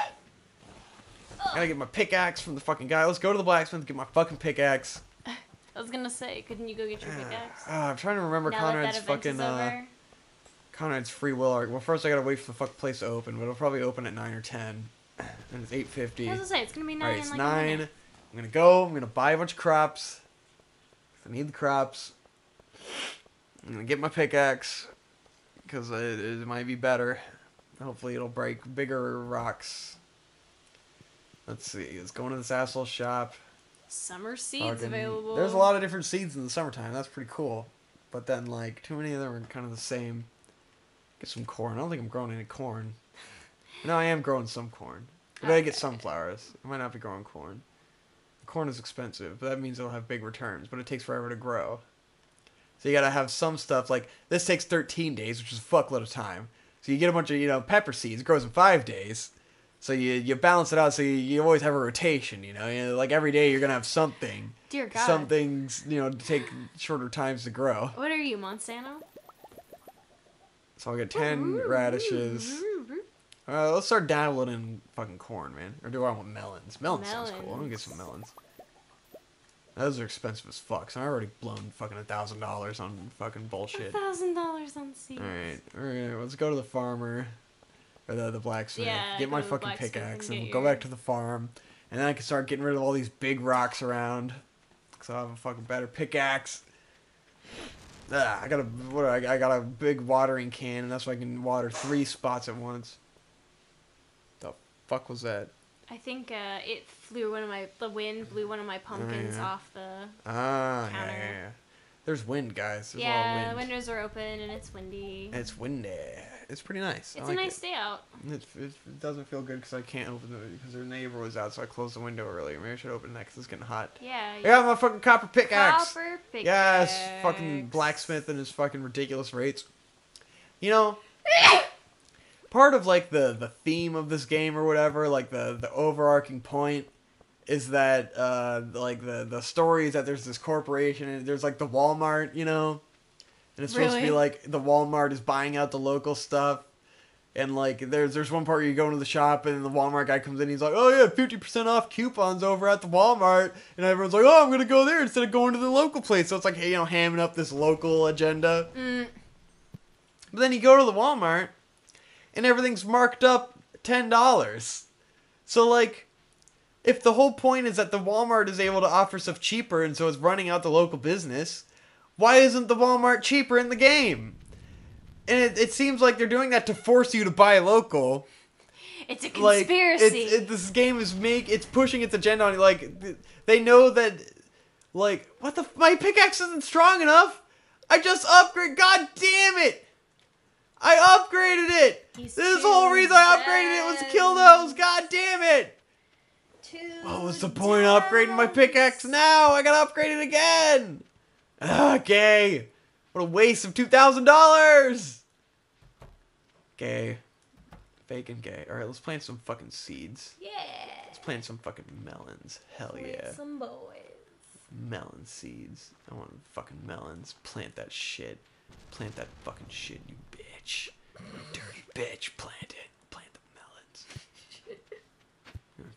gotta get my pickaxe from the fucking guy. Let's go to the blacksmith and get my fucking pickaxe. I was gonna say, couldn't you go get your pickaxe? I'm trying to remember Conrad's fucking... Conrad's free will arc. Well, first I gotta wait for the fuck place to open, but it'll probably open at 9 or 10. And it's 8:50. I was gonna say, it's gonna be 9 Alright, it's in like 9. a minute. I'm gonna go. I'm gonna buy a bunch of crops. I need the crops. I'm gonna get my pickaxe. Because it might be better. Hopefully it'll break bigger rocks. Let's see. Let's go into this asshole shop. Summer seeds available. There's a lot of different seeds in the summertime. That's pretty cool. But then, like, too many of them are kind of the same. Get some corn. I don't think I'm growing any corn. No, I am growing some corn. I gotta get sunflowers. I might not be growing corn. Corn is expensive, but that means it'll have big returns. But it takes forever to grow. So you gotta have some stuff. Like, this takes 13 days, which is a fuckload of time. So you get a bunch of, pepper seeds. It grows in 5 days. So you balance it out so you always have a rotation, like every day you're going to have something. Dear God. Some things, to take shorter times to grow. What are you, Monsanto? So I'll get 10 radishes. Let's start dabbling in fucking corn, man. Or do I want melons? Melons sounds cool. I'm going to get some melons. Those are expensive as fuck, so I've already blown fucking $1,000 on fucking bullshit. $1,000 on seeds. Alright, let's go to the farmer. Or the blacksmith. Yeah, get my fucking pickaxe and we'll go back to the farm. And then I can start getting rid of all these big rocks around. Because I'll have a fucking better pickaxe. I got a big watering can, and that's why I can water 3 spots at once. The fuck was that? I think the wind blew one of my pumpkins off the counter. Yeah. There's wind, guys. There's a lot of wind. The windows are open and it's windy. It's windy. It's pretty nice. It's a nice day out. It doesn't feel good because I can't open it because their neighbor was out, so I closed the window earlier. Maybe I should open it next. It's getting hot. Yeah. I got my fucking copper pickaxe. Copper pickaxe. Yes, fucking blacksmith and his fucking ridiculous rates. Part of like the theme of this game or whatever, like the overarching point, is that like the story is that there's this corporation and there's like the Walmart, and it's supposed to be like the Walmart is buying out the local stuff, and like there's one part where you go into the shop and the Walmart guy comes in, he's like, oh yeah, 50% off coupons over at the Walmart, and everyone's like, oh, I'm gonna go there instead of going to the local place. So it's like, hey, hamming up this local agenda. But then you go to the Walmart and everything's marked up $10. So like, if the whole point is that the Walmart is able to offer stuff cheaper and so it's running out the local business, why isn't the Walmart cheaper in the game? And it seems like they're doing that to force you to buy local. It's a conspiracy. This game is it's pushing its agenda on you. Like, they know that, like, my pickaxe isn't strong enough. I just upgrade. God damn it. I upgraded it. This is the whole reason I upgraded it was to kill those. God damn it. What was the point of upgrading my pickaxe now? I gotta upgrade it again. Okay. What a waste of $2,000. Gay. Bacon gay. Alright, let's plant some fucking seeds. Yeah. Let's plant some fucking melons. Hell yeah. Some boys. Melon seeds. I want fucking melons. Plant that shit. Plant that fucking shit, you bitch. You dirty bitch. Plant it. Plant the melons.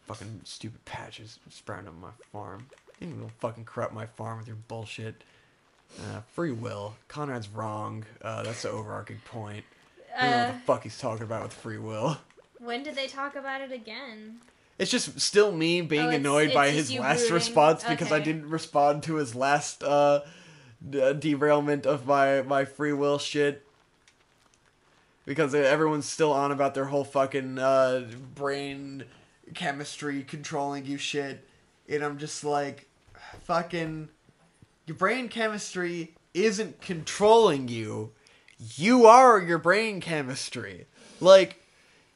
Fucking stupid patches sprouting on my farm. You didn't even fucking corrupt my farm with your bullshit. Free will. Conrad's wrong. That's the overarching point. I don't know what the fuck he's talking about with free will. When did they talk about it again? It's just still me being annoyed by his last response because I didn't respond to his last derailment of my free will shit. Because everyone's still on about their whole fucking brain chemistry controlling you shit. And I'm just like, fucking, your brain chemistry isn't controlling you. You are your brain chemistry. Like,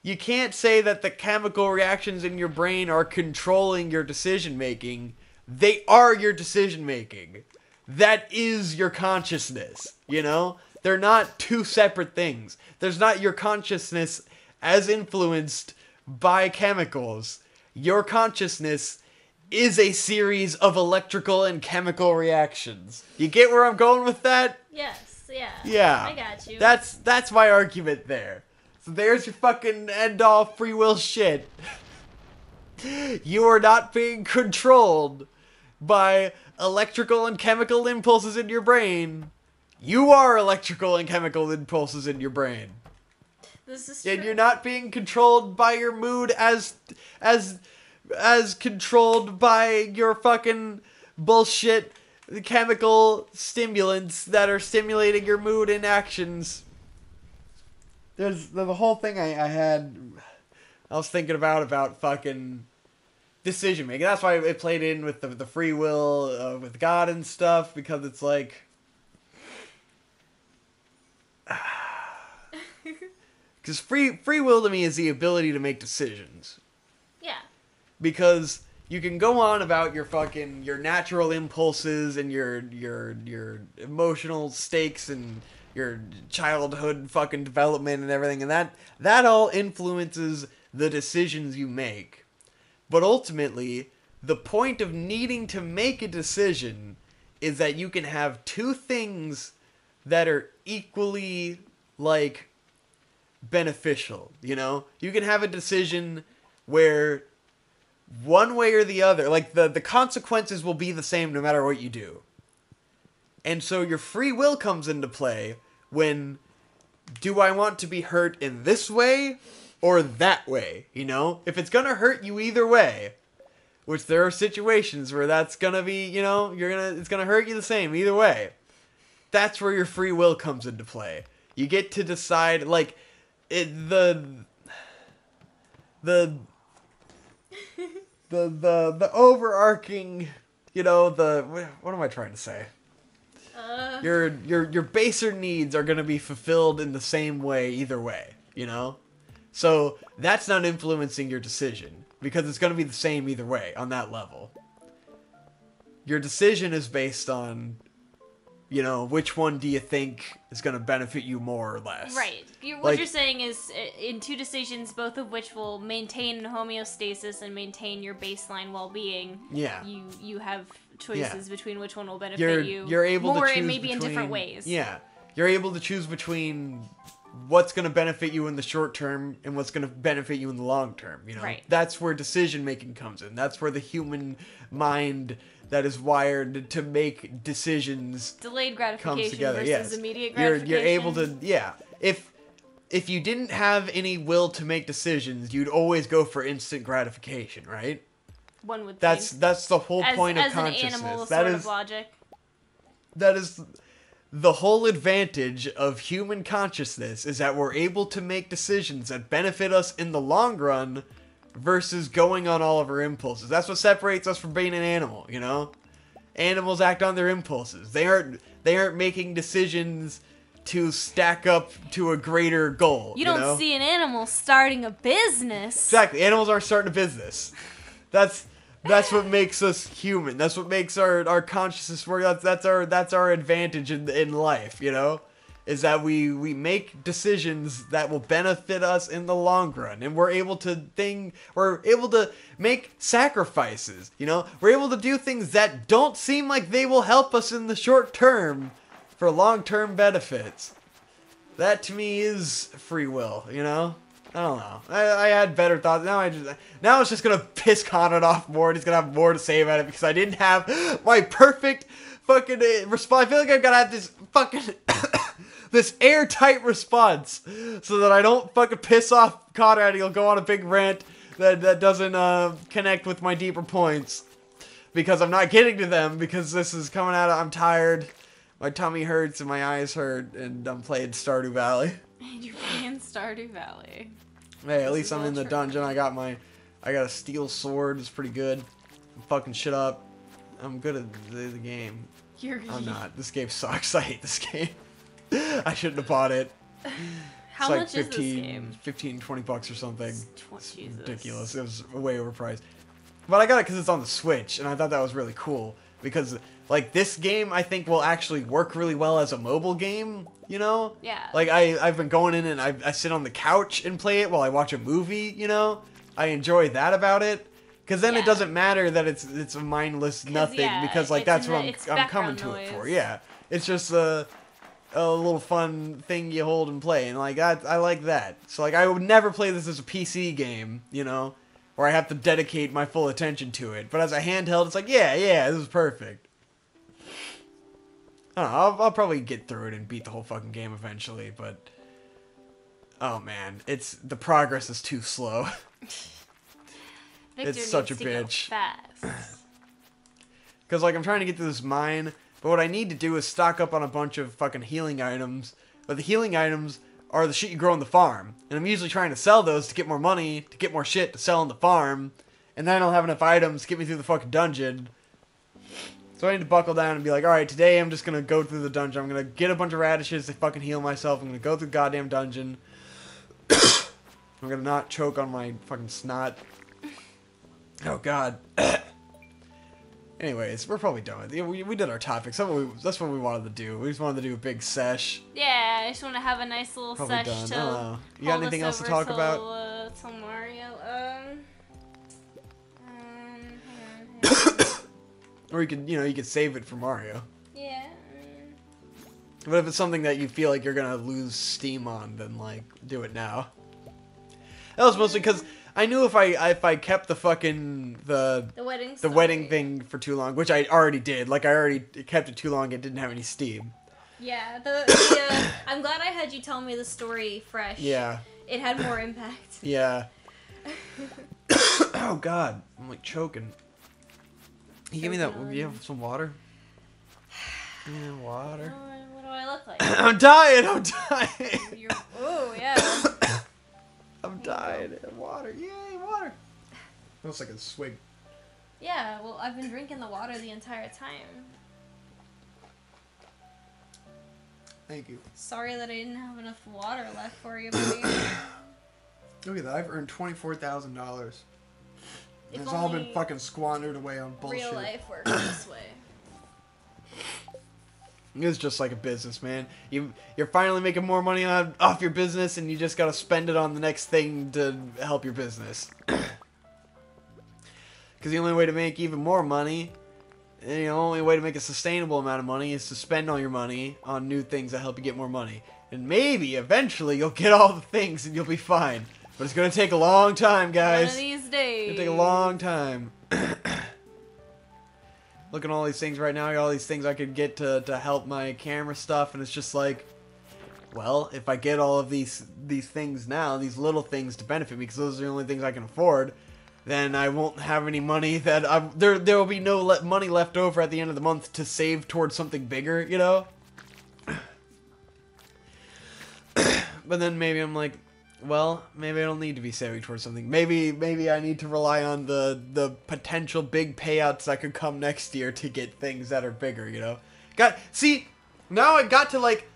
you can't say that the chemical reactions in your brain are controlling your decision making. They are your decision making. That is your consciousness, you know? They're not two separate things. There's not your consciousness as influenced by chemicals. Your consciousness is a series of electrical and chemical reactions. You get where I'm going with that? Yes, yeah. Yeah. I got you. That's my argument there. So there's your fucking end-all free will shit. You are not being controlled by electrical and chemical impulses in your brain. You are electrical and chemical impulses in your brain. This is true. And you're not being controlled by your mood as controlled by your fucking bullshit chemical stimulants that are stimulating your mood and actions. There's the whole thing I was thinking about fucking decision making. That's why it played in with the free will with God and stuff, because it's like, because free will to me is the ability to make decisions. Yeah. Because you can go on about your natural impulses and your emotional stakes and your childhood fucking development and everything, and that all influences the decisions you make. But ultimately, the point of needing to make a decision is that you can have two things that are equally, like, beneficial, you know? You can have a decision where one way or the other, like, the consequences will be the same no matter what you do. And so your free will comes into play when, do I want to be hurt in this way or that way, you know? If it's gonna hurt you either way, which there are situations where that's gonna be, you know, it's gonna hurt you the same either way. That's where your free will comes into play. You get to decide, like, the overarching, you know, what am I trying to say? Your baser needs are gonna be fulfilled in the same way either way, you know? So that's not influencing your decision, because it's gonna be the same either way on that level. Your decision is based on, you know, which one do you think is going to benefit you more or less. Right. What you're saying is, in two decisions, both of which will maintain homeostasis and maintain your baseline well-being, yeah, you have choices between which one will benefit you're able more to choose and maybe between, in different ways. Yeah. You're able to choose between what's going to benefit you in the short term and what's going to benefit you in the long term, you know? Right. That's where decision-making comes in. That's where the human mind that is wired to make decisions delayed gratification comes together. versus immediate gratification. You're able to, yeah. If you didn't have any will to make decisions, you'd always go for instant gratification, right? One would think. That's the whole point of as consciousness. An animal that sort is of logic. That is the whole advantage of human consciousness, is that we're able to make decisions that benefit us in the long run versus going on all of our impulses. That's what separates us from being an animal, you know? Animals act on their impulses. They aren't making decisions to stack up to a greater goal. You don't see an animal starting a business. Exactly. Animals aren't starting a business. That's what makes us human. That's what makes our consciousness work. That's our advantage in life, you know? Is that we make decisions that will benefit us in the long run, and we're able to make sacrifices, you know? We're able to do things that don't seem like they will help us in the short term for long-term benefits. That to me is free will, you know? I don't know. I had better thoughts. Now it's just gonna piss Conrad off more, and he's gonna have more to say about it because I didn't have my perfect fucking response. I feel like I've gotta have this fucking this airtight response so that I don't fucking piss off Conrad. He'll go on a big rant that doesn't connect with my deeper points because I'm not getting to them because this is coming out. I'm tired. My tummy hurts and my eyes hurt, and I'm playing Stardew Valley. And you're playing Stardew Valley. Hey, at least I'm in the dungeon. I got a steel sword. It's pretty good. I'm fucking shit up. I'm good at the game. I'm not. This game sucks. I hate this game. I shouldn't have bought it. How much is this game? 15, 20 bucks or something. It's ridiculous. It was way overpriced. But I got it because it's on the Switch, and I thought that was really cool. Because, like, this game, I think, will actually work really well as a mobile game, you know? Yeah. Like, I've been going in and I sit on the couch and play it while I watch a movie, you know? I enjoy that about it. Because then it doesn't matter that it's a mindless nothing, because, like, that's what I'm coming to it for. Yeah. It's just a little fun thing you hold and play, and, like, I like that. So, like, I would never play this as a PC game, you know? Where I have to dedicate my full attention to it. But as a handheld, it's like, yeah, this is perfect. I don't know, I'll probably get through it and beat the whole fucking game eventually, but... Oh, man. The progress is too slow. It's such a bitch. Because, like, I'm trying to get to this mine, but what I need to do is stock up on a bunch of fucking healing items. But the healing items are the shit you grow on the farm. And I'm usually trying to sell those to get more money, to get more shit to sell on the farm. And then I don't have enough items to get me through the fucking dungeon. So I need to buckle down and be like, alright, today I'm just going to go through the dungeon. I'm going to get a bunch of radishes to fucking heal myself. I'm going to go through the goddamn dungeon. I'm going to not choke on my fucking snot. Oh, God. Anyways, we're probably done with it. We did our topics. That's what we wanted to do. We just wanted to do a big sesh. Yeah, I just want to have a nice little probably sesh done. You got anything else to talk about? Till Mario. Or you could save it for Mario. Yeah. But if it's something that you feel like you're gonna lose steam on, then like do it now. That was mostly because I knew if I kept the fucking the wedding thing for too long, which I already did. Like I already kept it too long. It didn't have any steam. Yeah. I'm glad I had you tell me the story fresh. Yeah. It had more impact. Yeah. Oh God, I'm like choking. You give me that. You have some water? Yeah, water. What do I look like? I'm dying. Oh yeah. I'm dying. Water. Yay, water. Looks like a swig. Yeah, well, I've been drinking the water the entire time. Thank you. Sorry that I didn't have enough water left for you, buddy. Look at that. I've earned $24,000. It's all been fucking squandered away on bullshit. Real life works this way. It's just like a business, man. You're finally making more money off your business, and you just gotta spend it on the next thing to help your business. Because the only way to make even more money, and the only way to make a sustainable amount of money, is to spend all your money on new things that help you get more money. And maybe eventually you'll get all the things and you'll be fine. But it's gonna take a long time, guys. One of these days. It's gonna take a long time. Looking at all these things right now, all these things I could get to help my camera stuff, and it's just like, well, if I get all of these things now, these little things to benefit me, because those are the only things I can afford, then I won't have any money that there will be no money left over at the end of the month to save towards something bigger, you know? But then maybe I'm like, well, maybe I don't need to be saving towards something. Maybe I need to rely on the potential big payouts that could come next year to get things that are bigger, you know? See, now I got to, like,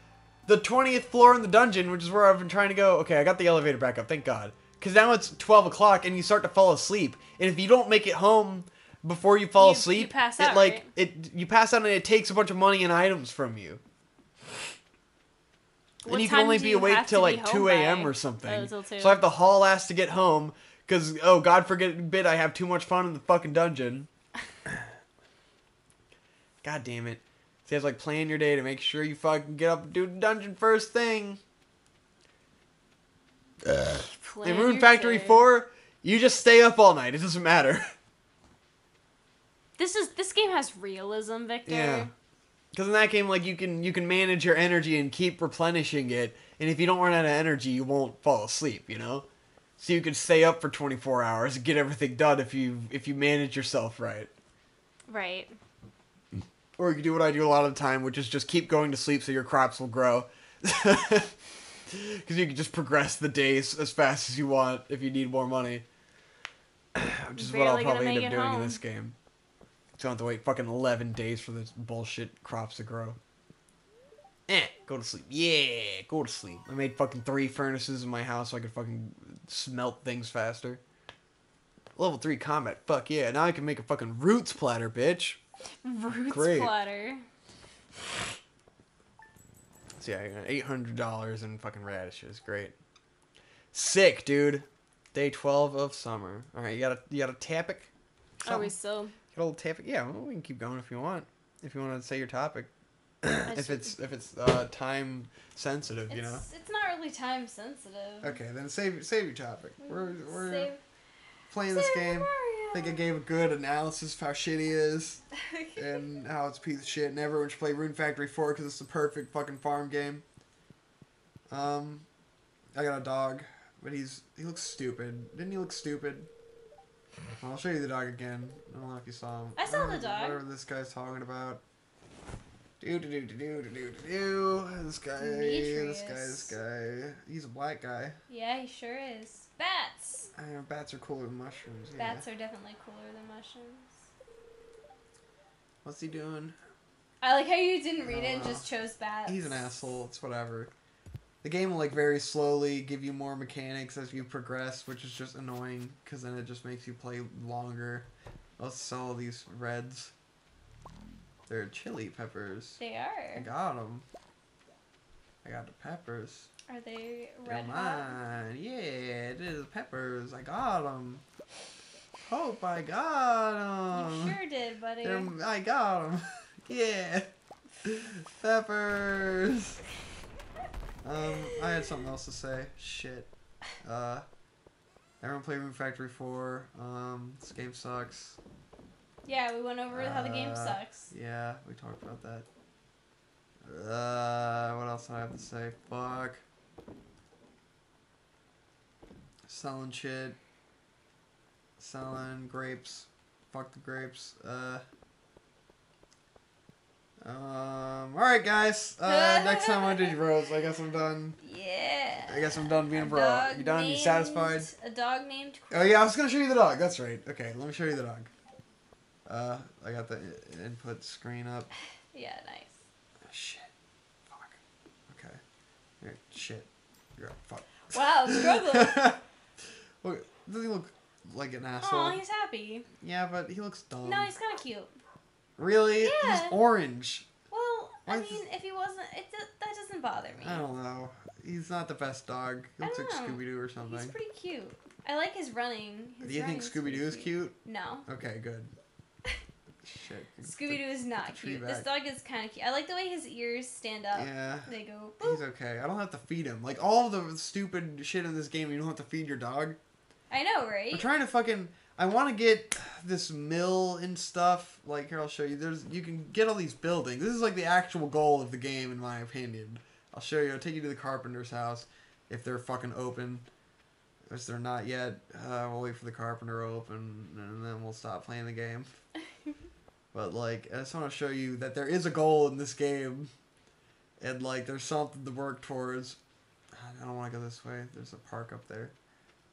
the 20th floor in the dungeon, which is where I've been trying to go. Okay, I got the elevator back up, thank God. Because now it's 12 o'clock and you start to fall asleep. And if you don't make it home before you fall asleep, you pass out, right? You pass out and it takes a bunch of money and items from you. And you can only be awake till like 2 a.m. or something. So I have to haul ass to get home because, oh, God forbid I have too much fun in the fucking dungeon. God damn it. So you have to like plan your day to make sure you fucking get up and do the dungeon first thing. In Rune Factory 4, you just stay up all night. It doesn't matter. This game has realism, Victor. Yeah. Because in that game, like, you can manage your energy and keep replenishing it, and if you don't run out of energy, you won't fall asleep, you know? So you can stay up for 24 hours and get everything done if you manage yourself right. Right. Or you can do what I do a lot of the time, which is just keep going to sleep so your crops will grow. Because you can just progress the days as fast as you want if you need more money. Which is what I'll probably end up doing in this game. So I don't have to wait fucking 11 days for this bullshit crops to grow. Go to sleep. Yeah, go to sleep. I made fucking 3 furnaces in my house so I could fucking smelt things faster. Level 3 combat. Fuck yeah. Now I can make a fucking roots platter, bitch. Roots platter. So yeah, I got $800 in fucking radishes. Great. Sick, dude. Day 12 of summer. Alright, you got a topic? Are we still? Got a little topic? Yeah, well, we can keep going if you want. If you want to say your topic. if it's time sensitive, you know. It's not really time sensitive. Okay, then save your topic. We're playing this game. I think I gave a good analysis of how shitty it is and how it's a piece of shit. And everyone should play Rune Factory 4 because it's the perfect fucking farm game. I got a dog, but he looks stupid. Didn't he look stupid? I'll show you the dog again. I don't know if you saw him. I saw the dog. Whatever this guy's talking about. This guy. He's a black guy. Yeah, he sure is. Bats. I know, bats are cooler than mushrooms. Yeah. Bats are definitely cooler than mushrooms. What's he doing? I like how you didn't read it and just chose bats. He's an asshole. It's whatever. The game will like very slowly give you more mechanics as you progress, which is just annoying because then it just makes you play longer. Let's sell these reds. They're chili peppers. They are. I got them. I got the peppers. Are they red They're hot? mine. Yeah, it is peppers. I got them. Hope I got them. You sure did, buddy. I got them. Yeah. Peppers. I had something else to say. Shit. Everyone play Rune Factory 4. This game sucks. Yeah, we went over how the game sucks. Yeah, we talked about that. What else do I have to say? Fuck. Selling shit. Selling grapes. Fuck the grapes. Alright guys. Next time on Digi Bros. I guess I'm done. Yeah. I guess I'm done being a bro. You done? You satisfied? A dog named Chris. Oh yeah, I was gonna show you the dog. That's right. Okay, let me show you the dog. I got the input screen up. Yeah, nice. Shit. Fuck. Okay. Here, shit. You're up. Fuck. Wow, struggling. Look, doesn't he look like an asshole? Oh, he's happy. Yeah, but he looks dumb. No, he's kind of cute. Really? Yeah. He's orange. Well, I mean, if he wasn't, that doesn't bother me. I don't know. He's not the best dog. He looks like Scooby-Doo or something. He's pretty cute. I like his running. Do you think Scooby-Doo is cute? No. Okay, good. Shit. Scooby-Doo is not cute. This dog is kind of cute. I like the way his ears stand up. Yeah. They go, boop. He's okay. I don't have to feed him. Like, all the stupid shit in this game, you don't have to feed your dog. I know, right? I'm trying to fucking... I want to get this mill and stuff. Like, here, I'll show you. You can get all these buildings. This is, like, the actual goal of the game, in my opinion. I'll show you. I'll take you to the carpenter's house if they're fucking open. If they're not yet, we'll wait for the carpenter to open, and then we'll stop playing the game. But, like, I just want to show you that there is a goal in this game. And, like, there's something to work towards. I don't want to go this way. There's a park up there.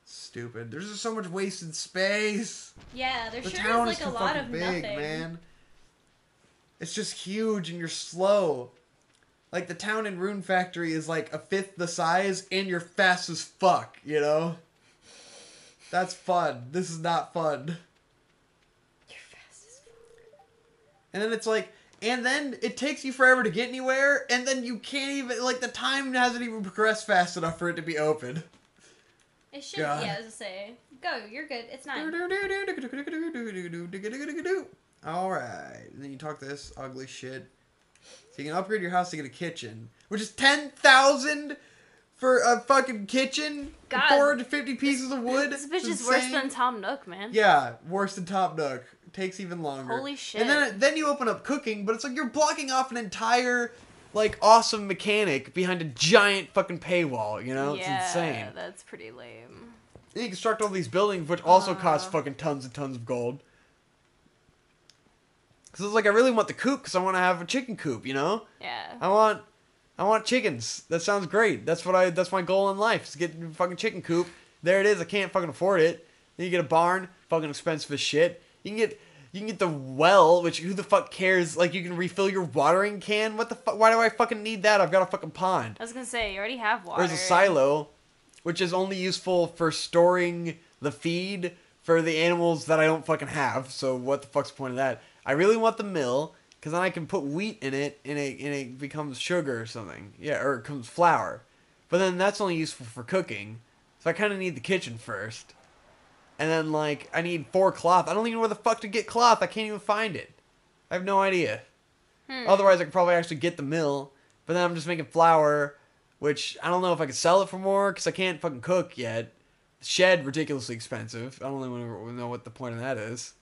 Stupid. There's just so much wasted space. Yeah, there sure is, like, a lot of nothing. Man. It's just huge and you're slow. Like, the town in Rune Factory is, like, 1/5 the size and you're fast as fuck, you know? That's fun. This is not fun. And then it's like, and then it takes you forever to get anywhere, and then you can't even, like, the time hasn't even progressed fast enough for it to be open. It should, yeah, as I say. Go, you're good, it's 9. Alright, and then you talk this ugly shit. So you can upgrade your house to get a kitchen, which is 10,000 for a fucking kitchen? God. 450 pieces of wood? This bitch is worse than Tom Nook, man. Yeah, worse than Top Nook. Takes even longer. Holy shit. And then you open up cooking, but it's like you're blocking off an entire, like, awesome mechanic behind a giant fucking paywall, you know? Yeah, it's insane. That's pretty lame. And you construct all these buildings, which also cost fucking tons and tons of gold. Because it's like, I really want the coop because I want to have a chicken coop, you know? Yeah. I want chickens. That sounds great. That's my goal in life, is to get a fucking chicken coop. There it is. I can't fucking afford it. Then you get a barn, fucking expensive as shit. You can get the well, which who the fuck cares? Like, you can refill your watering can. What the fuck? Why do I fucking need that? I've got a fucking pond. I was gonna say, you already have water. There's a silo, which is only useful for storing the feed for the animals that I don't fucking have. So what the fuck's the point of that? I really want the mill, because then I can put wheat in it, and it becomes sugar or something. Yeah, or it becomes flour. But then that's only useful for cooking. So I kind of need the kitchen first. And then, like, I need 4 cloth. I don't even know where the fuck to get cloth. I can't even find it. I have no idea. Otherwise, I could probably actually get the mill. But then I'm just making flour, which I don't know if I could sell it for more, because I can't fucking cook yet. The shed, ridiculously expensive. I don't even know what the point of that is.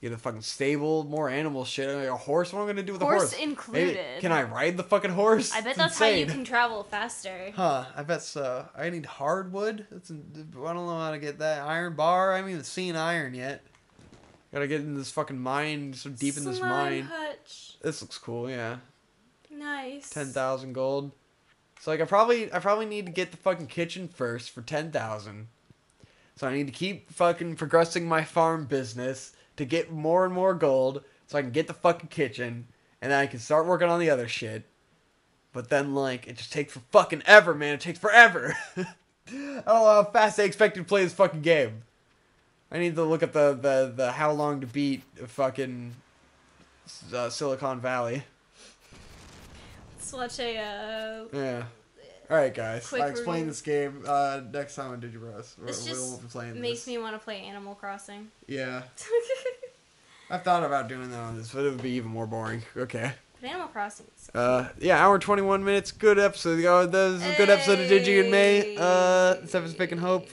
Get a fucking stable, more animal shit. Like a horse? What am I going to do with a horse? Horse included. Maybe, can I ride the fucking horse? I bet that's insane. How you can travel faster. Huh, I bet so. I need hardwood. I don't know how to get that. Iron bar? I haven't even seen iron yet. Gotta get in this fucking mine, so deep in this mine. Hutch. This looks cool, yeah. Nice. 10,000 gold. So, like, I probably need to get the fucking kitchen first for 10,000. So I need to keep fucking progressing my farm business to get more and more gold, so I can get the fucking kitchen, and then I can start working on the other shit. But then, like, it just takes for fucking ever, man. It takes forever. I don't know how fast they expect you to play this fucking game. I need to look at the how long to beat fucking Silicon Valley. Let's watch a yeah. Alright, guys. I explained review. this game next time on DigiBros. This just makes me want to play Animal Crossing. Yeah. I've thought about doing that on this, but it would be even more boring. Okay. But Animal Crossing. Yeah, hour and 21 minutes. Good episode. That was a good episode of Digi and May. 7 Spick and Hope.